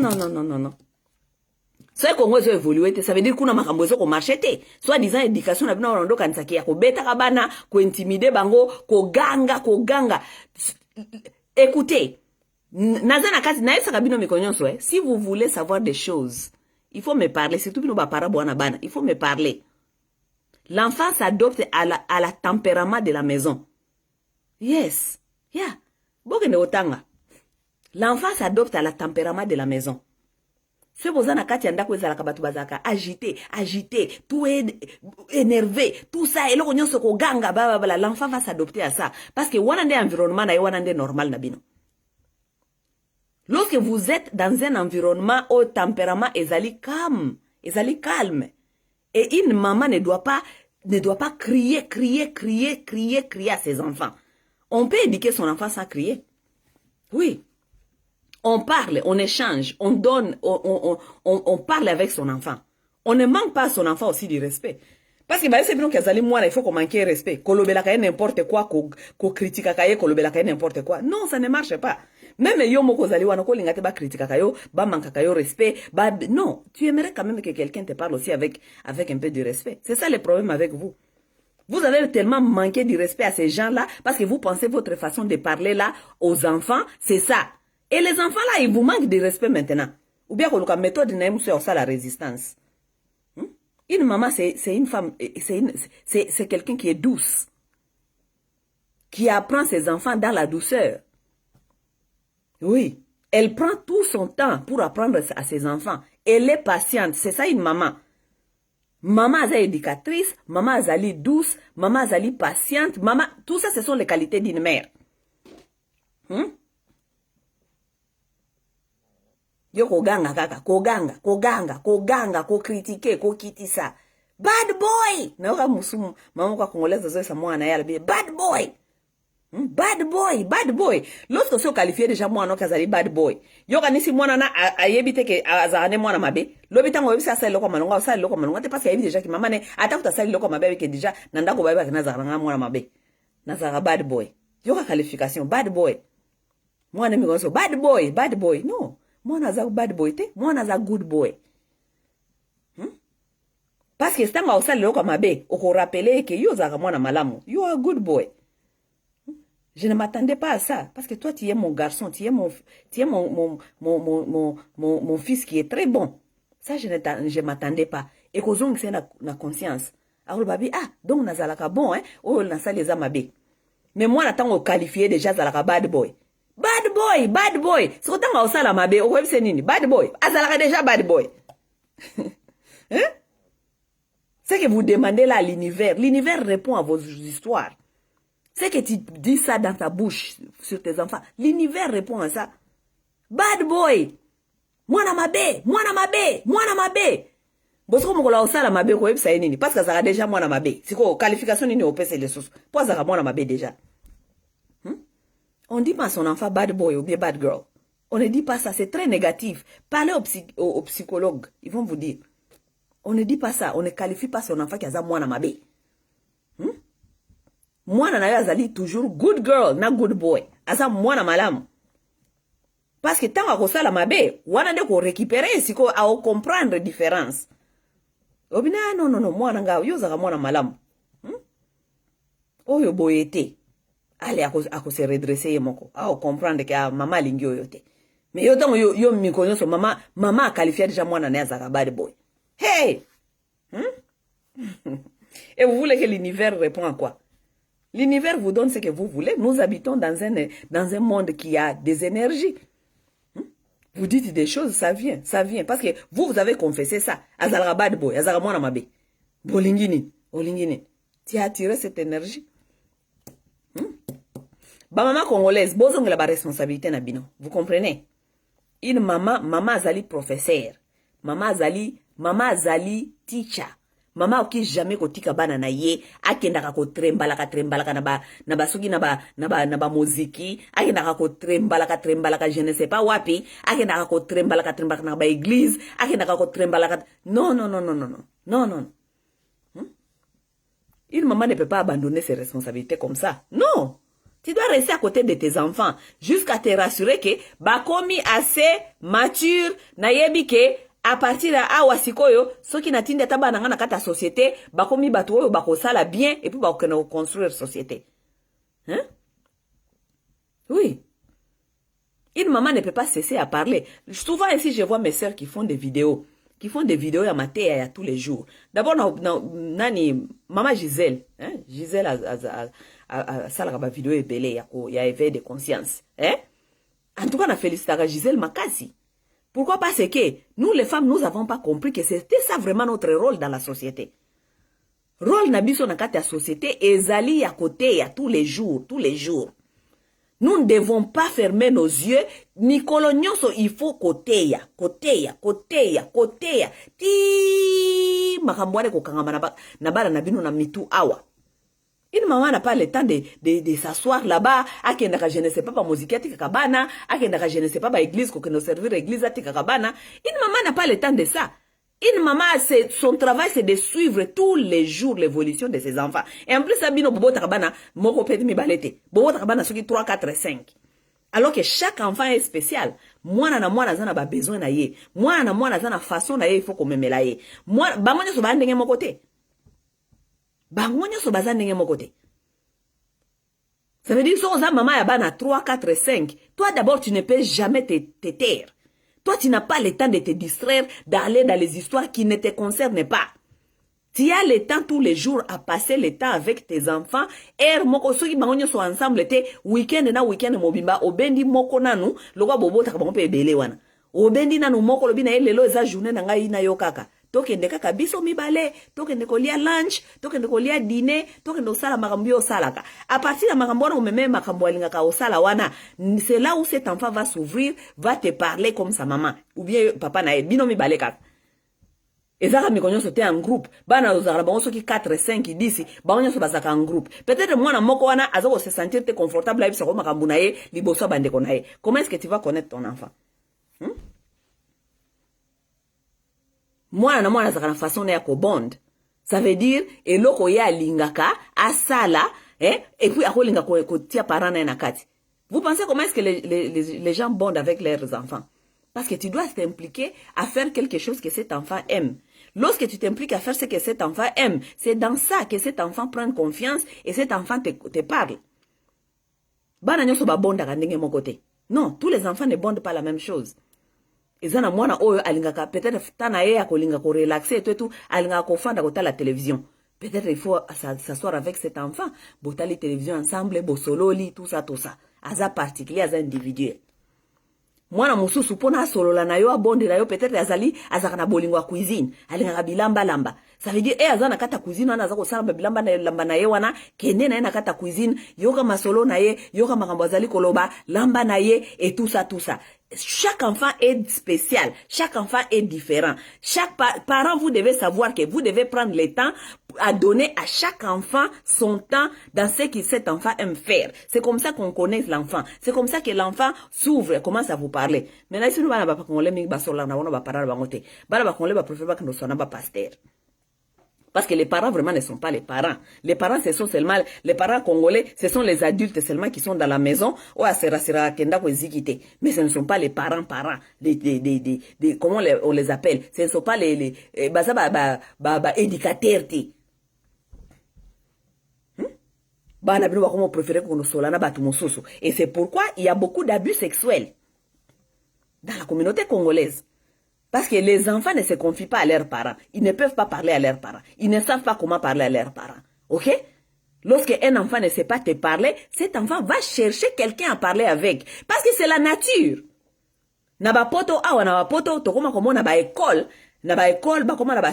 Ça Congo zo évolué, ça veut dire kuna makambo zo ko marché te. Soit disant éducation na bino rondo kansaki ya ko beta kabana, ko intimider bango, ko ganga. Écoutez, si vous voulez savoir des choses, il faut me parler. Surtout il faut me parler. L'enfant s'adopte à la tempérament de la maison. Yes. Yeah. L'enfant s'adopte à la tempérament de la maison. Ce bozana kati anda ko ezala kabatu bazaka agité, tout est énervé, tout ça et l'onyo se ko ganga baba l'enfant va s'adopter à ça parce que wanande environnement na wanande normal na bino. Lorsque vous êtes dans un environnement au tempérament ezali calme et une maman ne doit pas crier à ses enfants. On peut éduquer son enfant sans crier. Oui. On parle, on échange, on donne, on parle avec son enfant. On ne manque pas à son enfant aussi du respect. Parce que c'est bien qu'il il faut qu'on manque de respect. Kolobela n'importe quoi, qu'on critique kolobela n'importe quoi. Non, ça ne marche pas. Même yo moko zali wana ko lingate ba critique kayo, ba manka kayo respect, non, tu aimerais quand même que quelqu'un te parle aussi avec un peu de respect. C'est ça le problème avec vous. Vous avez tellement manqué du respect à ces gens-là parce que vous pensez votre façon de parler là aux enfants, c'est ça. Et les enfants là, ils vous manquent de respect maintenant. Ou bien que la méthode n'est ça la résistance. Une maman, c'est une femme, c'est quelqu'un qui est douce, qui apprend ses enfants dans la douceur. Oui, elle prend tout son temps pour apprendre à ses enfants. Elle est patiente, c'est ça une maman. Maman est éducatrice, maman est douce, maman est patiente, maman, tout ça ce sont les qualités d'une mère. Yo koganga kaka, koganga, ko critiquer, ko kitisa. Bad boy! Na yoka musumu, maman kwa congolaise zoe sa mwana yala biye, bad boy! Bad boy! Lorsque se qualifié déjà mwana kazali bad boy. Yoka nisi mwana na ayebite ke azane mwana mabe. Lobita ngo yebisa sa loko malonga, sa loko malonga, te parce que yebi déjà ki maman ne atakuta sa loko mabe avec déjà nanda ko bayeba ke nazaranga mwana mabe. Nazara bad boy. Yoka qualification, bad boy. Mwana mi gonso, bad boy. No. Mwana za bad boy te, mwana za good boy. Parce que stanga osali loko mabe, oko rappeler que yo zaka mwana malamu. You are a good boy. Je ne m'attendais pas à ça. Parce que toi, tu es mon garçon, tu es mon fils qui est très bon. Ça, je ne m'attendais pas. Et que zong c'est na conscience. Alors, babi, donc nazalaka bon, hein, oh, nasa les amabe. Mais moi, n'attends qualifié déjà zalaka bad boy. Bad boy. C'est autant que ça la mabe, au web c'est nini. Bad boy. Azalaka déjà bad boy. Hein? C'est que vous demandez là à l'univers. L'univers répond à vos histoires. C'est que tu dis ça dans ta bouche sur tes enfants. L'univers répond à ça. Bad boy. Mwana mabe. Bosko mokola osala mabe ko website nini parce que ça a déjà mwana mabe. C'est quoi qualification nini au PC les sous. Pour ça mwana mabe déjà. On dit pas à son enfant bad boy ou bien bad girl. On ne dit pas ça, c'est très négatif. Parlez aux psychologues, ils vont vous dire. On ne dit pas ça, on ne qualifie pas son enfant qui a mwana mabe. Mwana na yo azali toujours good girl, na good boy. Asa mwana malamu. Parce que tant que ça la mabe, wana de ko récupérer siko a comprendre différence. Obina non, mwana nga yo zaka mwana malamu. Oyo boyete. Allez ako se redresser yemoko. A comprendre que mama lingi oyo te. Mais yo tango yo mikonyo so mama a qualifié déjà mwana na zaka bad boy. Hey! Et vous voulez que l'univers réponde à quoi? L'univers vous donne ce que vous voulez. Nous habitons dans un monde qui a des énergies. Vous dites des choses, ça vient. Parce que vous avez confessé ça. Azalra bad boy, azalra mwana mabe. Bolingini. Tu as attiré cette énergie. Maman congolaise, bozong la responsabilité na bino. Vous comprenez? Une maman azali professeur. Maman azali teacher. Mama oki jamais kotika bana na ye akendaka ko trembalaka na basuki na ba muziki akendaka ko trembalaka je ne sais pas wapi akendaka ko trembalaka na ba église akendaka ko trembalaka non. Une maman ne peut pas abandonner ses responsabilités comme ça. Non. Tu dois rester à côté de tes enfants jusqu'à te rassurer que bakomi assez mature na yebi ke à partir de awa sikoyo, ceux qui n'attendent pas dans la société, bakomi batuo bakosala bien et puis bakona construire société. Hein? Oui. Une maman ne peut pas cesser à parler. Souvent ici je vois mes sœurs qui font des vidéos à matin et à tous les jours. D'abord nani maman Gisèle, hein? Gisèle a salaka ba vidéo ebele ya éveil de conscience, hein? En tout cas, on a félicité à Gisèle Makassi. Pourquoi? Parce que nous, les femmes, nous n'avons pas compris que c'était ça vraiment notre rôle dans la société. Rôle nabiso na kati la société, ezali à côté, à tous les jours, tous les jours. Nous ne devons pas fermer nos yeux. Mikolo nyonso, il faut côté ya. Ti makambwane kokangama na bara na bino na mitu awa. Une maman n'a pas le temps de s'asseoir là-bas, à qui je ne sais pas, musique, à kabana, à qui je ne sais pas, église, qu'on nous servir l'église, à kabana. Une maman n'a pas le temps de ça. Une maman, son travail, c'est de suivre tous les jours l'évolution de ses enfants. Et en plus, ça, bino, bobo, takabana, moko, peti, mi balete. Bobo, takabana, ceux qui 3, 4, 5. Alors que chaque enfant est spécial. Moi, na zana ba besoin na ye. Moi, na zana façon na ye, il faut qu'on me mela ye. Moi, ba moi, so ba ndenge mon côté. Bangonyo so baza ndenge mon côté. Ça veut dire que si maman ya bana 3, 4, 5, toi d'abord tu ne peux jamais te taire. Toi tu n'as pas le temps de te distraire, d'aller dans les histoires qui ne te concernent pas. Tu as le temps tous les jours à passer le temps avec tes enfants. Moko soki bangonyo so ensemble te weekend na weekend mobimba obendi moko nanu lokwa bobo takabango pe ebele wana. Obendi nanu moko lobi na ye lelo eza journée na ngai na yo kaka. Tokende kaka biso mibale, tokende kolia lunch, tokende kolia dîner, tokende osala makambo yo salaka. À partir de makambo wana omeme makambo alingaka osala wana, c'est là où cet enfant va s'ouvrir, va te parler comme sa maman ou bien papa na bino mibale kaka. Ezaka mikonyo sote en groupe, bana ozala bango soki 4, 5, 10, bango so bazaka en groupe. Peut-être mwana moko wana azoko se sentir te confortable avec sa makambo na ye, liboso bandeko na ye. Comment est-ce que tu vas connaître ton enfant? Moi, na zaka façon ya ko bond. Ça veut dire, eloko ya lingaka, asala, et puis akolinga ko tia parana na kati. Vous pensez comment est-ce que les gens bondent avec leurs enfants? Parce que tu dois t'impliquer à faire quelque chose que cet enfant aime. Lorsque tu t'impliques à faire ce que cet enfant aime, c'est dans ça que cet enfant prend confiance et cet enfant te parle. Bana nyoso ba bonda ka ndenge mon côté. Non, tous les enfants ne bondent pas la même chose. Ezana mwana oyo alingaka peut-être tana ye akolinga ko relaxer tout alingaka ko fanda ko la télévision. Peut-être il faut s'asseoir avec cet enfant, botali télévision ensemble, bosololi, tout ça. Aza particulier, aza individuel. Mwana mususu pona solola na yo abonde na yo peut-être azaka na bolingo cuisine, alingaka bilamba lamba. Ça veut dire azana kata cuisine wana azako sala bilamba na lamba na ye wana kende na ye na kata cuisine, yoka masolo na ye, yoka makambo azali koloba, lamba na ye et tout ça. Chaque enfant est spécial, chaque enfant est différent. Chaque parent, vous devez savoir que vous devez prendre le temps à donner à chaque enfant son temps dans ce que cet enfant aime faire. C'est comme ça qu'on connaît l'enfant. C'est comme ça que l'enfant s'ouvre et commence à vous parler. Maintenant, si nous allons pas qu'on l'aime, on va parler de côté. On va préférer que nous soyons pas pasteur. Parce que les parents vraiment ne sont pas les parents. Les parents, ce sont seulement, les parents congolais, ce sont les adultes seulement qui sont dans la maison, ou à Serra Kenda ou Zikite. Mais ce ne sont pas les parents, comment on les appelle? Ce ne sont pas les éducateurs. Et c'est pourquoi il y a beaucoup d'abus sexuels dans la communauté congolaise. Parce que les enfants ne se confient pas à leurs parents. Ils ne peuvent pas parler à leurs parents. Ils ne savent pas comment parler à leurs parents. Ok? Lorsqu'un enfant ne sait pas te parler, cet enfant va chercher quelqu'un à parler avec. Parce que c'est la nature. Naba poto awa naba poto tokoma komo naba école. Naba école bakoma naba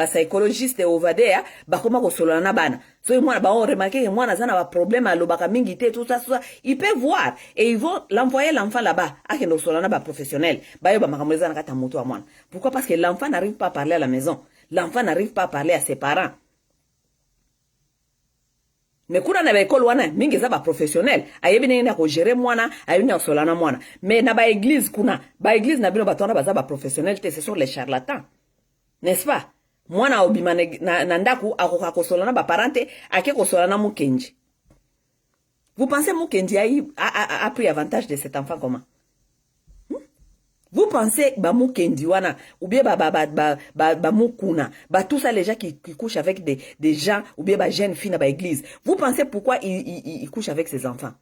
psychologiste over there bakoma ko solo na bana. So moi ba on remarquer que moi na zana ba problème à lobaka mingi te tout ça. Ils peuvent voir et ils vont l'envoyer l'enfant là-bas à que nos solo na ba professionnel. Ba yo ba makamweza na kata moto à moi. Pourquoi? Parce que l'enfant n'arrive pas à parler à la maison. L'enfant n'arrive pas à parler à ses parents. Mais kuna na ba école wana mingi za ba professionnel ayebi nenda ko gérer mwana ayebi na solana mwana mais na ba église kuna ba église na bino batona baza ba professionnel te, ce sont les charlatans, n'est-ce pas? Mwana obima na ndaku akoka ko solana ba parente ake ko solana mukenji. Vous pensez mukenji a pris avantage de cet enfant comment? Vous pensez Mukendi wana ou bien Mukuna, tous ça les gens qui couchent avec des gens ou bien jeunes filles dans l'église. Vous pensez pourquoi ils couchent avec ces enfants?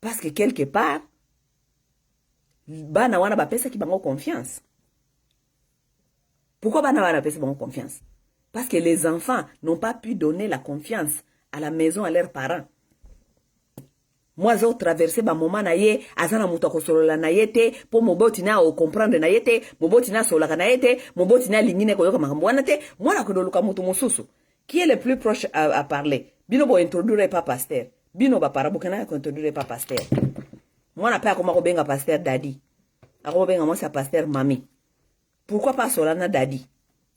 Parce que quelque part bana wana bapesa ki bango confiance. Pourquoi bana wana bapesa bango confiance? Parce que les enfants n'ont pas pu donner la confiance à la maison à leurs parents. moi zo traverser ba moment na ye azana muto akosolola na ye te po moboti na o comprendre na ye te moboti na solaka na ye te moboti na lingine koyoka makambo wana te mwana kodoluka muto mosusu qui est le plus proche à parler bino bo introduire pas pasteur bino ba parabukana ko introduire pas pasteur mwana pa akoma ko benga pasteur daddy akoma benga moi sa pasteur mami pourquoi pas solana daddy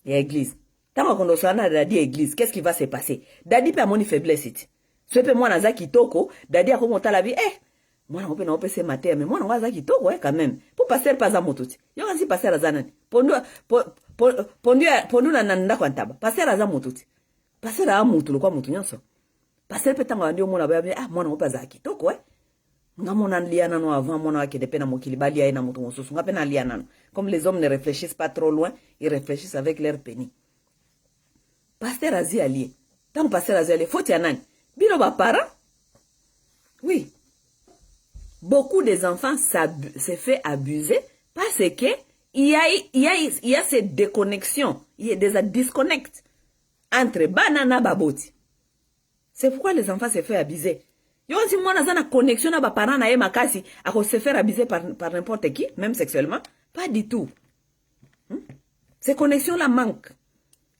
et église tant qu'on solana daddy église qu'est-ce qui va se passer daddy peut amoni faiblesse it Sepe mwana za kitoko, dadi akomota la vie, mwana ngope na opese mater, mais mwana za kitoko, quand même. Pour passer pas za motuti. Yo kansi passer azanani. Pondu na nanda kwa ntaba. Passer aza motuti. Passer a mutu lokwa mutu nyonso. Passer petanga ndio mwana ba mwana ngope za kitoko, nga mwana liana no avant mwana wake de pena mokili bali aina mutu mosusu. Nga pena liana no. Comme les hommes ne réfléchissent pas trop loin, ils réfléchissent avec leur pénis. Passer azi allié. Tant passer azi allié, faut y anani. Bino ba parents, oui. Beaucoup des enfants se fait abuser parce que il y a cette déconnexion, il y a des disconnects entre banana baboti. C'est pourquoi les enfants se fait abuser. Yo si moi na zana connexion na ba parents na e makasi à se faire abuser par n'importe qui, même sexuellement, pas du tout. Ces connexions là manquent.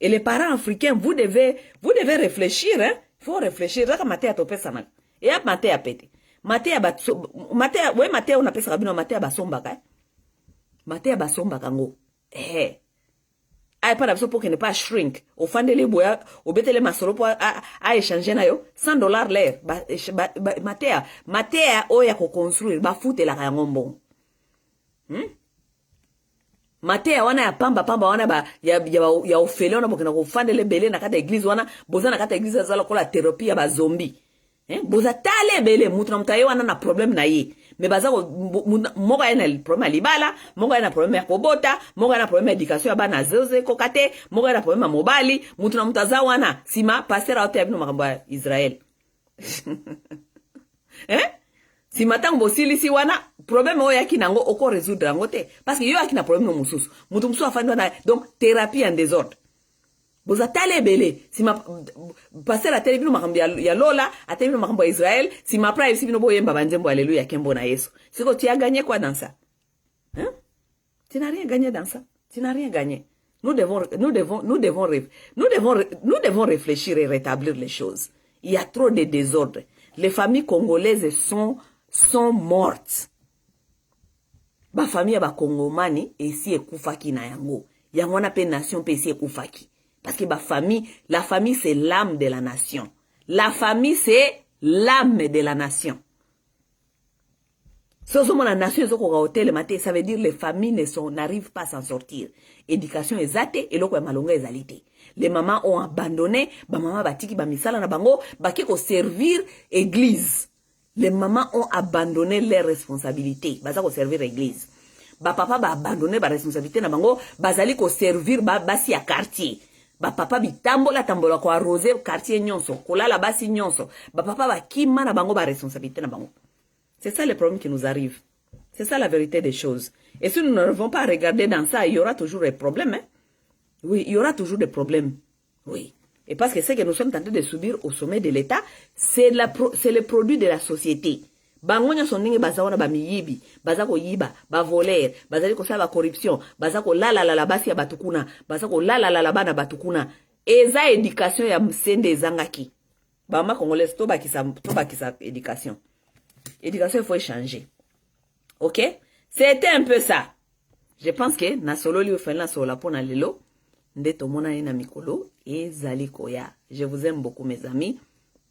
Et les parents africains, vous devez réfléchir, hein. Faut réfléchir. Zaka matea to pesa na. Et ap matea pete. Matea on appelle ça bino matea basombaka. Matea basombaka ngo. Ay pas d'abso pour que ne pas shrink. Au fandele boya, au betele masolo pour a échanger na yo $100 l'air. Matea oya ko construire ba fute la ngombo. Matea wana ya pamba wana ba ya ofele wana bokena ko fandele bele na kata église wana boza na kata église zala kola thérapie ya ba zombie boza tale bele mutu na mutaye wana na problème na ye mais baza ko moko ena problème libala moko ena problème ya kobota moko ena problème éducation ya bana zoze kokate moko ena problème mobali mutu na mutaza wana sima pasteur auto ya bino makambo ya Israël si matango bosili si wana problème oya ki nango oko résoudre ngo te parce que yo akina problème no mususu mutu musu afandi na donc thérapie en désordre boza tale bele si ma passer la télé bino makambo ya lola ate bino makambo ya Israël si ma prive si bino boyemba banzembo alléluia kembo na Yesu siko tu as gagné quoi dans ça tu n'as rien gagné dans ça tu n'as rien gagné nous devons réfléchir et rétablir les choses. Il y a trop de désordre. Les familles congolaises sont mortes. Ba famille ba kongomani esi ekufaki na yango. Yango na pe nation pe esi ekufaki. Parce que la famille c'est l'âme de la nation. La famille c'est l'âme de la nation. Sozo la nation zoko ga hotel maté, ça veut dire les familles n'arrivent pas à s'en sortir. Éducation ezate et loko malonga ezalité. Les mamans ont abandonné, ba maman batiki ba misala na bango, ba ki ko servir église. Les mamans ont abandonné leurs responsabilités. Baza ko servir église. Ba papa ba abandonné ba responsabilité na bango, bazali ko servir basi ya quartier. Ba papa bitambola tambola ko arroser quartier nyonso, kolala basi nyonso. Ba papa ba kima na bango ba responsabilité na bango. C'est ça le problème qui nous arrive. C'est ça la vérité des choses. Et si nous ne devons pas regarder dans ça, il y aura toujours des problèmes. Hein? Oui, il y aura toujours des problèmes. Oui. Et parce que ce que nous sommes en train de subir au sommet de l'État, c'est le produit de la société. Bangonya son ninge baza wana ba miyibi, baza ko yiba, ba voler, baza ko sala corruption, baza ko la basi ya batukuna, baza ko la bana batukuna. Eza éducation ya msende zangaki. Bama congolais to bakisa éducation. Éducation, il faut changer. Ok? C'était un peu ça. Je pense que na solo li ofela sola pona lelo ndeto mona ina mikolo ezali koya. Je vous aime beaucoup mes amis.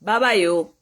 Bye bye yo.